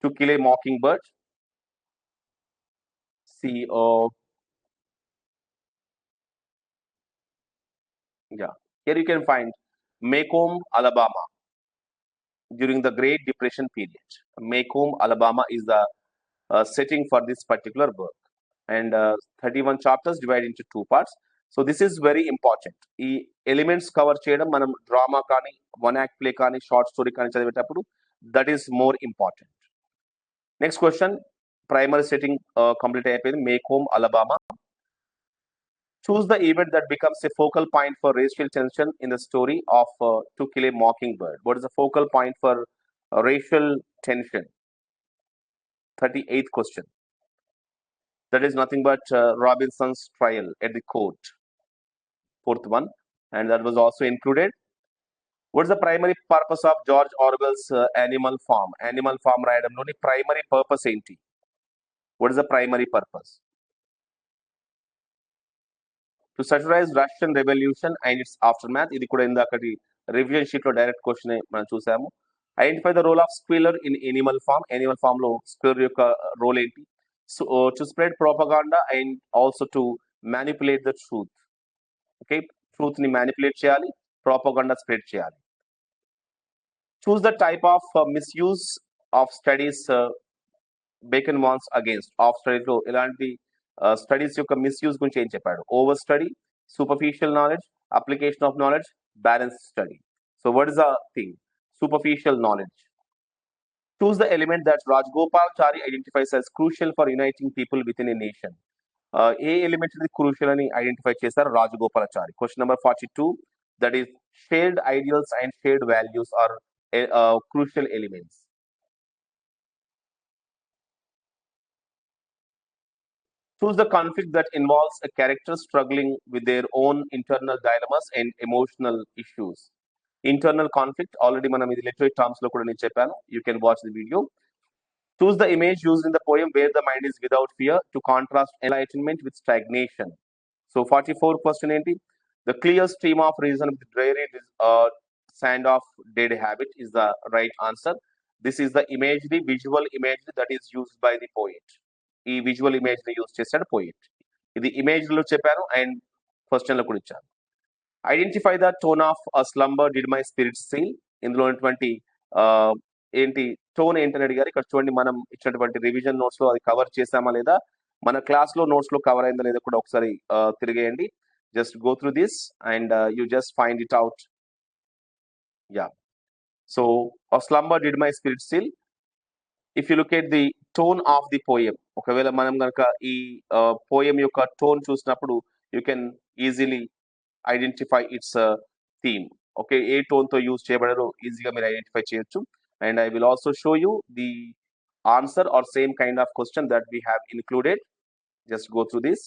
to kill a mocking bird. Here you can find Macomb, Alabama during the Great Depression period. Macomb, Alabama is the setting for this particular work. And 31 chapters divided into 2 parts. So this is very important. ఈ elements cover చేయడం మనం drama కానీ, one act play కానీ, short story కానీ చదివేటప్పుడు that is more important. Next question, primary setting complete అయిపోయింది, Maycomb, Alabama. Choose the event that becomes a focal point for racial tension in the story of To Kill a Mockingbird. What is the focal point for racial tension? 38th question. That is nothing but Robinson's trial at the court. Fourth one, and that was also included. What is the primary purpose of George Orwell's Animal Farm? Animal Farm రాయడంలోని primary purpose ఏంటి? What is the primary purpose? To satirize Russian revolution and its aftermath. ఇది కూడా ఇందాకటి revision sheet లో direct question మనం చూసాము. Identify the role of Squealer in Animal Farm. Animal Farm లో Squealer యొక్క role ఏంటి? So to spread propaganda and also to manipulate the truth. Okay, truth ని మ్యానిపులేట్ చేయాలి, ప్రోపగాండా స్ప్రెడ్ చేయాలి. Choose the type of misuse of studies Bacon warns against. Of studies లో ఎలాంటి studies యొక్క misuse గురించి ఏం చెప్పాడు? Over study, superficial knowledge, application of knowledge, balance study. So what is the thing? Superficial knowledge. Choose the element that Rajgopalachari identifies as crucial for uniting people within a nation. A element ఇది crucial అని identify చేశారు Rajagopalachari? Question number 42, that is shared ideals and shared values are crucial elements. Choose the conflict that involves a character struggling with their own internal dilemmas and emotional issues. Internal conflict already మనం ఇది literary terms లో కూడా నేను చెప్పాను. You can watch the video. Choose the image used in the poem where the mind is without fear to contrast enlightenment with stagnation. So 44 question ఏంటి? The clear stream of reason with dreary sand of dead habit is the right answer. This is the imagery, visual imagery that is used by the poet. ఈ visual image ని use చేశాడు poet. ఇది image లో చెప్పాను and question లో కూడా ఇచ్చాను. Identify the tone of slumber did my spirit seal. ఇందులో ఉన్నటువంటి ఏంటి టోన్ ఏంటని అడిగారు. ఇక్కడ చూడండి, మనం ఇచ్చినటువంటి రివిజన్ నోట్స్ లో అది కవర్ చేసామా లేదా, మన క్లాస్ లో నోట్స్ లో కవర్ అయిందా లేదా కూడా ఒకసారి తిరిగేయండి. Just go through this and you just find it out. Yeah, so a slumber did my spirit still. If you look at the tone of the poem, ఒకవేళ మనం కనుక ఈ పోయం యొక్క టోన్ చూసినప్పుడు you can easily identify its theme. Okay, ఏ tone తో use చేయబడారో ఈజీగా మీరు ఐడెంటిఫై చేయొచ్చు. And I will also show you the answer or same kind of question that we have included. Just go through this.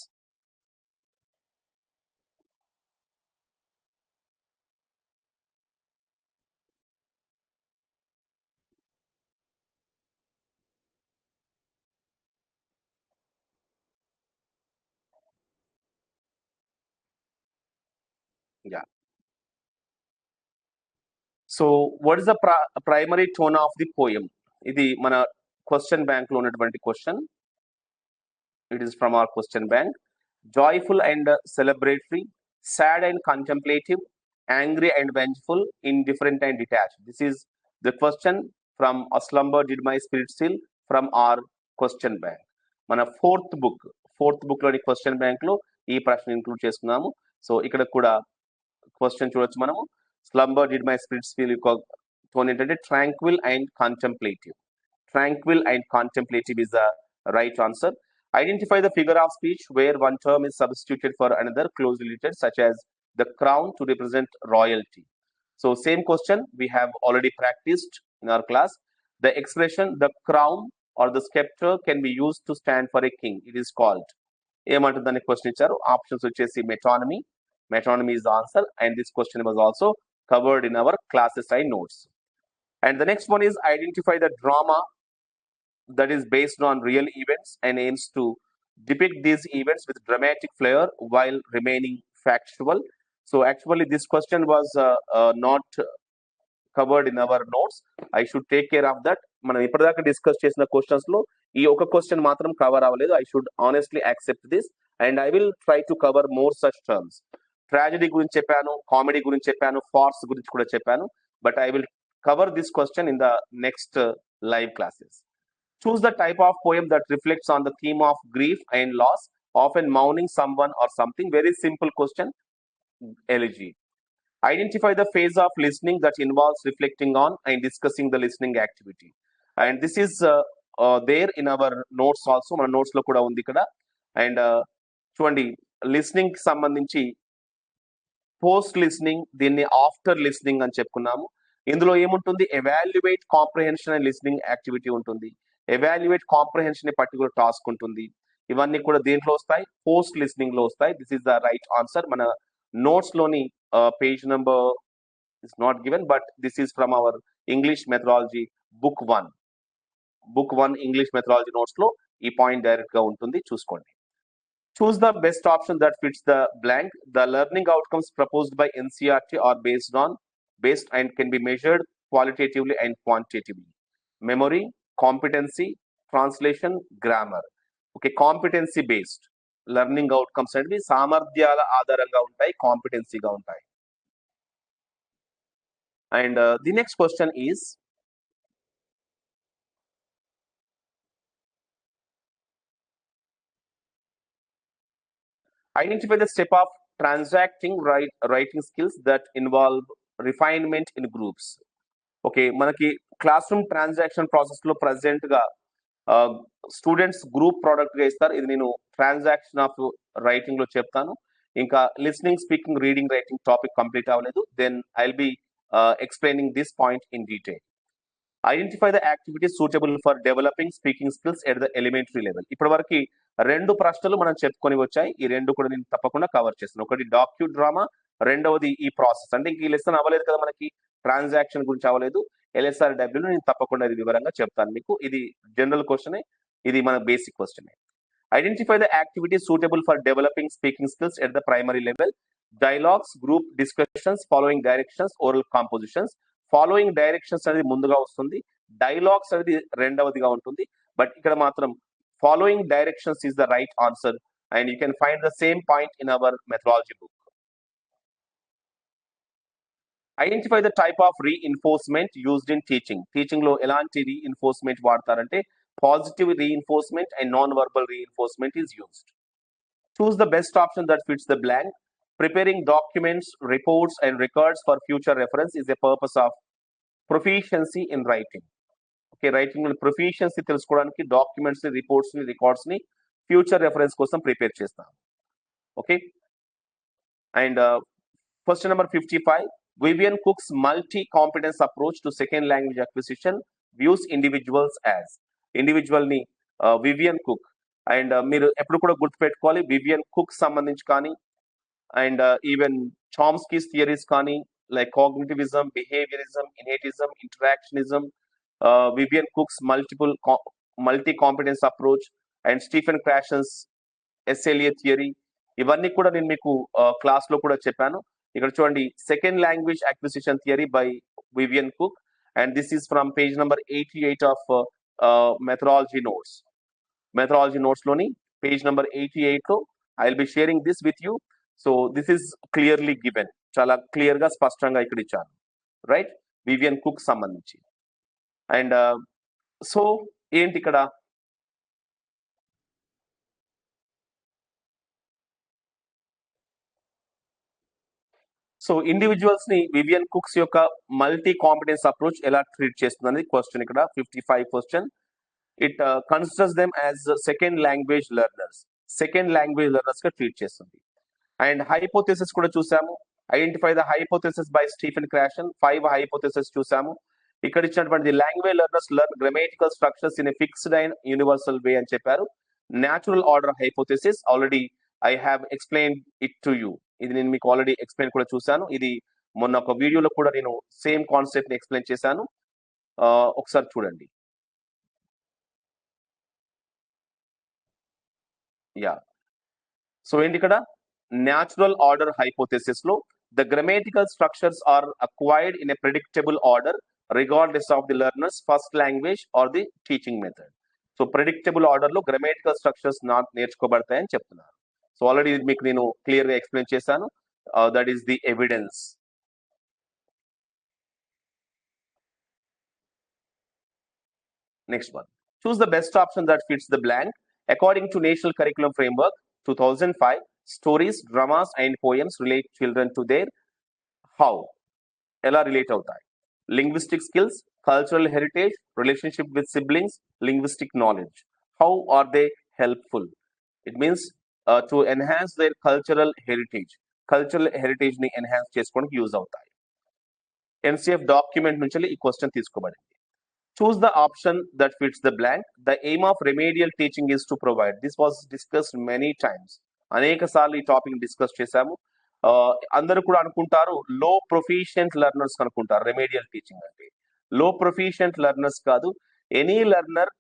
Yeah. So what is the primary tone of the poem? ఇది మన question bank లో ఉన్నటువంటి question. It is from our question bank. Joyful and celebratory, sad and contemplative, angry and vengeful, indifferent and detached. This is the question from A Slumber Did My Spirit Still from our question bank. మన fourth book లోని question bank లో ఈ ప్రశ్న include చేసుకున్నాము. So ఇక్కడ కూడా question చూడొచ్చు మనము. Slumber did my spirit feel tone ఏంటంటే tranquil and contemplative. Tranquil and contemplative is the right answer. Identify the figure of speech where one term is substituted for another closely related, such as the crown to represent royalty. So same question we have already practiced in our class. The expression the crown or the scepter can be used to stand for a king. It is called. ఏమంటుందని question ఇచ్చారు. Options వచ్చేసి metonymy. Metonymy is the answer, and this question was also covered in our class assigned notes. And the next one is identify the drama that is based on real events and aims to depict these events with dramatic flair while remaining factual. So actually this question was not covered in our notes. I should take care of that. మనం ఇప్పటిదాకా discuss చేసిన questions లో ఈ ఒక question మాత్రం cover అవ్వలేదు. I should honestly accept this and I will try to cover more such terms. Tragedy గురించి చెప్పాను, కామెడీ గురించి చెప్పాను, ఫార్స్ గురించి కూడా చెప్పాను. But I will cover this question in the next live classes. Choose the type of poem that reflects on the theme of grief and loss, often mourning someone or something. Very simple question. Elegy. Identify the phase of listening that involves reflecting on and discussing the listening activity. And this is there in our notes also. మన notes లో కూడా ఉంది ఇక్కడ. And చూడండి, listening కి సంబంధించి post listening, దీన్ని after listening అని చెప్పుకున్నాము. ఇందులో ఏముంటుంది, evaluate comprehension and listening activity ఉంటుంది. ఎవాల్యుయేట్ కాంప్రహెన్షన్ పర్టికులర్ టాస్క్ ఉంటుంది. ఇవన్నీ కూడా దేంట్లో వస్తాయి, పోస్ట్ లిస్నింగ్ లో వస్తాయి. This is the right answer. మన నోట్స్ లోని page number is not given, but this is from our English methodology book 1 English methodology notes లో ఈ పాయింట్ డైరెక్ట్ గా ఉంటుంది, చూసుకోండి. Choose the best option that fits the blank. The learning outcomes proposed by NCERT are based and can be measured qualitatively and quantitatively. Memory, competency, translation, grammar. Okay, competency based learning outcomes అనేవి సామర్థ్యాల ఆధారంగా ఉంటాయి, కాంపిటెన్సీగా ఉంటాయి. And the next question is, identify the step of transacting writing skills that involve refinement in groups. Okay, మనకి class room transaction process లో present గా students group product గా ఇస్తారు. ఇది నేను ట్రాన్సాక్షన్ ఆఫ్ రైటింగ్ లో చెప్తాను. ఇంకా listening, speaking, reading, writing topic complete అవ్వలేదు. Then I will be explaining this point in detail. Identify the activities suitable for developing speaking skills at the elementary level. ఇప్పటి వరకు 2 ప్రశ్నలు మనం చెప్పుకొని వచ్చాయి. ఈ 2 కూడా నేను తప్పకుండా కవర్ చేస్తాను. ఒకటి డాక్యూ డ్రామా, రెండవది ఈ ప్రాసెస్. అంటే ఇంక ఈ లెసన్ అవ్వలేదు కదా, మనకి ట్రాన్సాక్షన్ గురించి అవ్వలేదు. LSRW నేను తప్పకుండా ఇది వివరంగా చెప్తాను మీకు. ఇది జనరల్ క్వశ్చనే, ఇది మన బేసిక్ క్వశ్చనే. Identify the activities suitable for developing speaking skills at the primary level. Dialogues, group discussions, following directions, oral compositions. Following directions అనేది ముందుగా వస్తుంది, డైలాగ్స్ అనేది రెండవదిగా ఉంటుంది. బట్ ఇక్కడ మాత్రం following directions is the right answer and you can find the same point in our methodology book. Identify the type of reinforcement used in teaching లో ఎలాంటి రీఇన్ఫోర్స్మెంట్ వాడతారంటే positive reinforcement and non verbal reinforcement is used. Choose the best option that fits the blank. Preparing documents, reports and records for future reference is a purpose of proficiency in writing. Okay, writing లో proficiency తెలుసుకోవడానికి documents ని, reports ని, records ని future reference కోసం prepare చేస్తాం. Okay, and question number 55. Vivian Cook's multi-competence approach to second language acquisition views individuals as. Individual ని Vivian Cook, and మీరు ఎప్పుడు కూడా గుర్తుపెట్టుకోవాలి, వివియన్ కుక్ సంబంధించి కానీ అండ్ ఈవెన్ చామ్స్కీస్ థియరీస్ కానీ like cognitivism, behaviourism, innatism, interactionism, Vivian Cook's multi competence approach and Stephen Krashen's SLA theory, ఇవన్నీ కూడా నేను మీకు క్లాస్ లో కూడా చెప్పాను. ఇక్కడ చూడండి, second language acquisition theory by Vivian Cook, and this is from page number 88 of methodology notes లోని పేజ్ నెంబర్ 88 లో I will B sharing this with you. So this is clearly given, చాలా clear గా స్పష్టంగా ఇక్కడ ఇచ్చాను, right, Vivian Cook సంబంధించి. And so ఏంటి ఇక్కడ, సో ఇండివిజువల్స్ ని వివియన్ కుక్స్ యొక్క మల్టీ కాంపిటెన్స్ అప్రోచ్ ఎలా ట్రీట్ చేస్తుంది అనేది క్వశ్చన్ ఇక్కడ 55 question. It considers them as second language learners గా ట్రీట్ చేస్తుంది. అండ్ హైపోథెసిస్ కూడా చూసాము. Identify the hypothesis by Stephen Krashen, 5 hypothesis చూసాము. ఇక్కడ ఇచ్చినటువంటి language learners learn grammatical structures in a fixed and universal way అని చెప్పారు. Natural order hypothesis already I have explain it to you, ఇది నేను మీకు ఆల్రెడీ ఎక్స్ప్లెయిన్ కూడా చూసాను. ఇది మొన్న ఒక వీడియోలో కూడా నేను సేమ్ కాన్సెప్ట్ ని ఎక్స్ప్లెయిన్ చేశాను, ఒకసారి చూడండి. యా, సో ఏంటి ఇక్కడ, న్యాచురల్ ఆర్డర్ హైపోథెసిస్ లో the grammatical structures are acquired in a predictable order regardless of the learner's first language or the teaching method. So predictable order లో గ్రామటికల్ స్ట్రక్చర్స్ నేర్చుకోబడతాయని చెప్తున్నారు. సో ఆల్రెడీ మీకు నేను clear గా explain చేశాను, that is the evidence. Next one, choose the best option that fits the blank. According to national curriculum framework 2005, stories, dramas and poems relate children to their how, ఎలా relate అవుతాయి? Linguistic skills, cultural heritage, relationship with siblings, linguistic knowledge. How are they helpful? It means to enhance their cultural heritage ని enhance చేసుకోవడానికి use అవుతాయి. NCF document నుంచి ఈ question తీసుకోబడింది. Choose the option that fits the blank. The aim of remedial teaching is to provide. This was discussed many times. అనేక సార్లు ఈ topic discuss చేశాము. అందరూ కూడా అనుకుంటారు లో ప్రొఫిషియంట్ లెర్నర్స్ అనుకుంటారు రెమేడియల్ టీచింగ్ అంటే. లో ప్రొఫిషియంట్ లెర్నర్స్ కాదు, any learner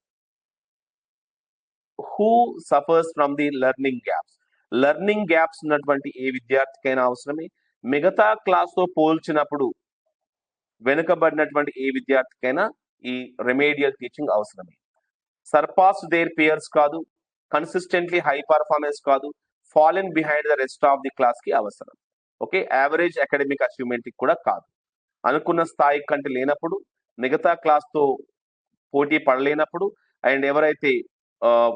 who suffers from the learning gaps ఉన్నటువంటి ఏ విద్యార్థికైనా అవసరమే. మిగతా క్లాస్ తో పోల్చినప్పుడు వెనుకబడినటువంటి ఏ విద్యార్థికైనా ఈ రెమేడియల్ టీచింగ్ అవసరమే. సర్పాస్ దేర్ పియర్స్ కాదు, కన్సిస్టెంట్లీ హై పర్ఫార్మెన్స్ కాదు, fallen behind the rest of the class కి అవసరం. ఓకే, యావరేజ్ అకాడమిక్ అచీవ్మెంట్ కి కూడా కాదు. అనుకున్న స్థాయి కంటే లేనప్పుడు, మిగతా క్లాస్ తో పోటీ పడలేనప్పుడు, అండ్ ఎవరైతే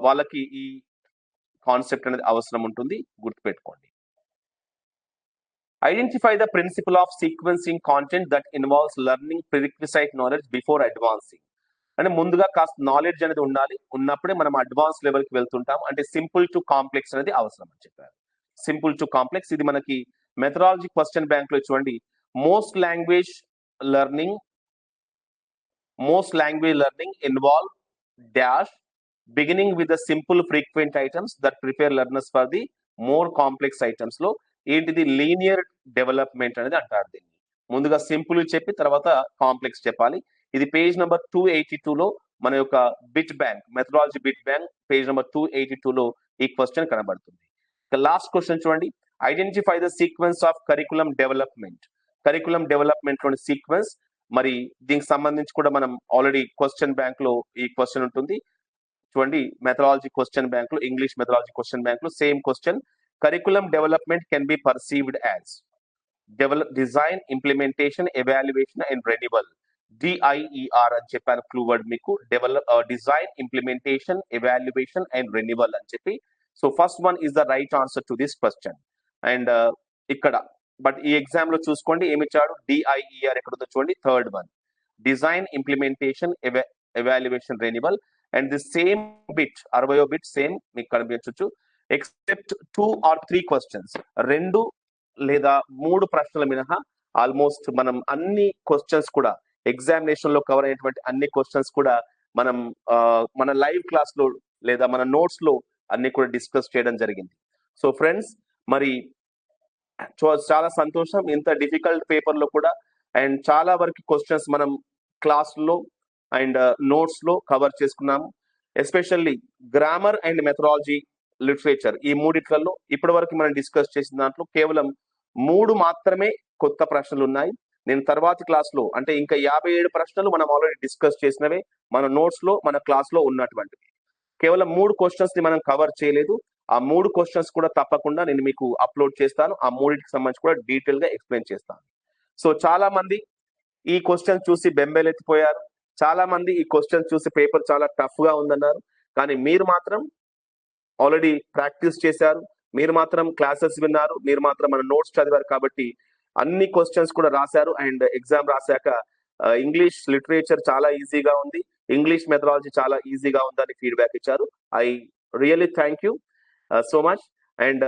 వాళ్ళకి ఈ కాన్సెప్ట్ అనేది అవసరం ఉంటుంది, గుర్తుపెట్టుకోండి. Identify the principle of sequencing content that involves learning prerequisite knowledge before advancing. అంటే ముందుగా కాస్త నాలెడ్జ్ అనేది ఉండాలి, ఉన్నప్పుడే మనం అడ్వాన్స్ లెవెల్ కి వెళ్తుంటాం. అంటే సింపుల్ టు కాంప్లెక్స్ అనేది అవసరం అని చెప్పారు. సింపుల్ టు కాంప్లెక్స్, ఇది మనకి మెథడాలజీ క్వశ్చన్ బ్యాంక్ లో చూడండి. Most language learning involve dash beginning with the simple frequent items that prepare learners for the more complex items లో ఏంటిది లీనియర్ డెవలప్మెంట్ అనేది అంటారు. దీన్ని ముందుగా సింపుల్ చెప్పి తర్వాత కాంప్లెక్స్ చెప్పాలి. ఇది పేజ్ నెంబర్ 282 లో మన యొక్క bit bank, methodology bit bank page number 282 లో ఈ క్వశ్చన్ కనబడుతుంది. లాస్ట్ క్వశ్చన్ చూడండి. Identify the sequence of curriculum development లోని సీక్వెన్స్. మరి దీనికి సంబంధించి కూడా మనం ఆల్రెడీ క్వశ్చన్ బ్యాంక్ లో ఈ క్వశ్చన్ ఉంటుంది చూడండి. మెథడాలజీ క్వశ్చన్ బ్యాంక్ లో, ఇంగ్లీష్ మెథడాలజీ క్వశ్చన్ బ్యాంక్ లో same question. Curriculum development can be perceived as. Design, implementation, evaluation and renewal. DIER అని చెప్పాను క్లూ వర్డ్ మీకు. Design, implementation, evaluation and renewal అని చెప్పి. So first one is the right answer to this question. And ఇక్కడ but ఈ exam లో చూసుకోండి ఏమి ఇచ్చాడు, డిఐఈఆర్ ఎక్కడ ఉందో చూడండి, third one. Design, implementation, evaluation, renewal. And the same bit 60వ bit same మీకు కనిపించవచ్చు. ఎక్సెప్ట్ 2 or 3 క్వశ్చన్స్, 2 లేదా 3 ప్రశ్నల మినహా ఆల్మోస్ట్ మనం అన్ని క్వశ్చన్స్ కూడా ఎగ్జామినేషన్ లో కవర్ అయినటువంటి అన్ని క్వశ్చన్స్ కూడా మనం మన లైవ్ క్లాస్ లో లేదా మన నోట్స్ లో అన్ని కూడా డిస్కస్ చేయడం జరిగింది. సో ఫ్రెండ్స్, మరి చాలా సంతోషం, ఇంత డిఫికల్ట్ పేపర్ లో కూడా అండ్ చాలా వరకు క్వశ్చన్స్ మనం క్లాస్ లో అండ్ నోట్స్ లో కవర్ చేసుకున్నాము. Especially grammar and methodology, literature, ఈ మూడిట్లలో ఇప్పటి వరకు మనం డిస్కస్ చేసిన దాంట్లో కేవలం 3 మాత్రమే కొత్త ప్రశ్నలు ఉన్నాయి. నేను తర్వాతి క్లాస్ లో అంటే ఇంకా 57 ప్రశ్నలు మనం ఆల్రెడీ డిస్కస్ చేసినవే మన నోట్స్ లో మన క్లాస్ లో ఉన్నటువంటివి. కేవలం 3 క్వశ్చన్స్ ని మనం కవర్ చేయలేదు. ఆ 3 క్వశ్చన్స్ కూడా తప్పకుండా నేను మీకు అప్లోడ్ చేస్తాను. ఆ మూడింటికి సంబంధించి కూడా డీటెయిల్ గా ఎక్స్ప్లెయిన్ చేస్తాను. సో చాలా మంది ఈ క్వశ్చన్ చూసి బెంబేలెత్తిపోయారు. చాలా మంది ఈ క్వశ్చన్ చూసి పేపర్ చాలా టఫ్ గా ఉందన్నారు. కానీ మీరు మాత్రం ఆల్రెడీ ప్రాక్టీస్ చేశారు, మీరు మాత్రం క్లాసెస్ విన్నారు, మీరు మాత్రం మన నోట్స్ చదివారు కాబట్టి అన్ని క్వశ్చన్స్ కూడా రాశారు. అండ్ ఎగ్జామ్ రాశాక ఇంగ్లీష్ లిటరేచర్ చాలా ఈజీగా ఉంది, ఇంగ్లీష్ మెథడాలజీ చాలా ఈజీగా ఉందని ఫీడ్బ్యాక్ ఇచ్చారు. I really thank you so much. And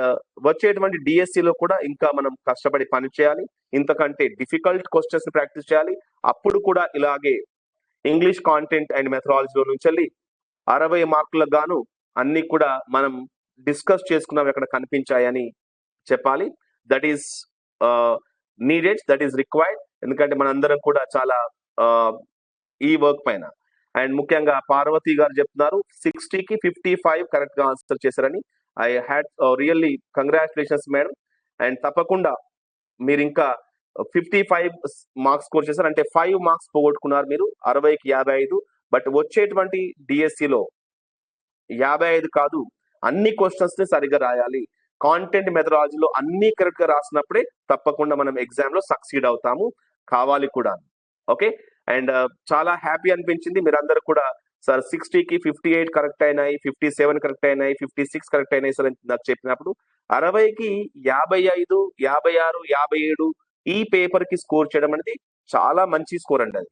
వచ్చేటువంటి డిఎస్సిలో కూడా ఇంకా మనం కష్టపడి పని చేయాలి, ఇంతకంటే డిఫికల్ట్ క్వశ్చన్స్ ప్రాక్టీస్ చేయాలి. అప్పుడు కూడా ఇలాగే ఇంగ్లీష్ కాంటెంట్ అండ్ మెథడాలజీలో నుంచి 60 మార్కులకు గాను అన్ని కూడా మనం డిస్కస్ చేసుకున్నాం, ఎక్కడ కనిపించాయని చెప్పాలి. That is needed, that is required. ఎందుకంటే మనందరం కూడా చాలా ఈ వర్క్ పైన అండ్ ముఖ్యంగా పార్వతి గారు చెప్తున్నారు 60కి 55 కరెక్ట్ గా ఆన్సర్ చేశారని. I had really congratulations madam. And తప్పకుండా మీరు ఇంకా 55 మార్క్స్ స్కోర్ చేశారు అంటే 5 మార్క్స్ పోగొట్టుకున్నారు మీరు, 60కి 55. బట్ వచ్చేటువంటి డిఎస్సిలో 55 కాదు, అన్ని క్వశ్చన్స్ ని సరిగ్గా రాయాలి. కాంటెంట్ మెథడాలజీలో అన్ని కరెక్ట్ గా రాసినప్పుడే తప్పకుండా మనం ఎగ్జామ్ లో సక్సీడ్ అవుతాము, కావాలి కూడా. ఓకే. అండ్ చాలా హ్యాపీ అనిపించింది మీరందరూ కూడా సార్ 60కి 58 కరెక్ట్ అయినాయి, 57 కరెక్ట్ అయినాయి, 56 కరెక్ట్ అయినాయి సార్ అని నాకు చెప్పినప్పుడు 60కి 55, 56, 57 ఈ పేపర్ కి స్కోర్ చేయడం అనేది చాలా మంచి స్కోర్ అండి. అది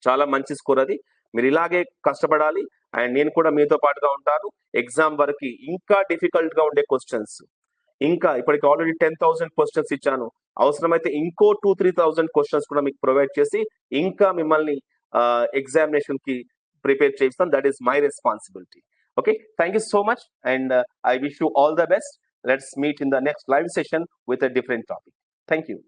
చాలా మంచి స్కోర్. అది మీరు ఇలాగే కష్టపడాలి. అండ్ నేను కూడా మీతో పాటుగా ఉంటాను ఎగ్జామ్ వరకు. ఇంకా డిఫికల్ట్ గా ఉండే క్వశ్చన్స్, ఇంకా ఇప్పటికి ఆల్రెడీ 10,000 క్వశ్చన్స్ ఇచ్చాను, అవసరమైతే ఇంకో 2-3,000 క్వశ్చన్స్ కూడా మీకు ప్రొవైడ్ చేసి ఇంకా మిమ్మల్ని ఎగ్జామినేషన్ కి ప్రిపేర్ చేస్తాను. That is my responsibility. Okay, thank you so much and I wish you all the best. Let's meet in the next live session with a different topic. Thank you.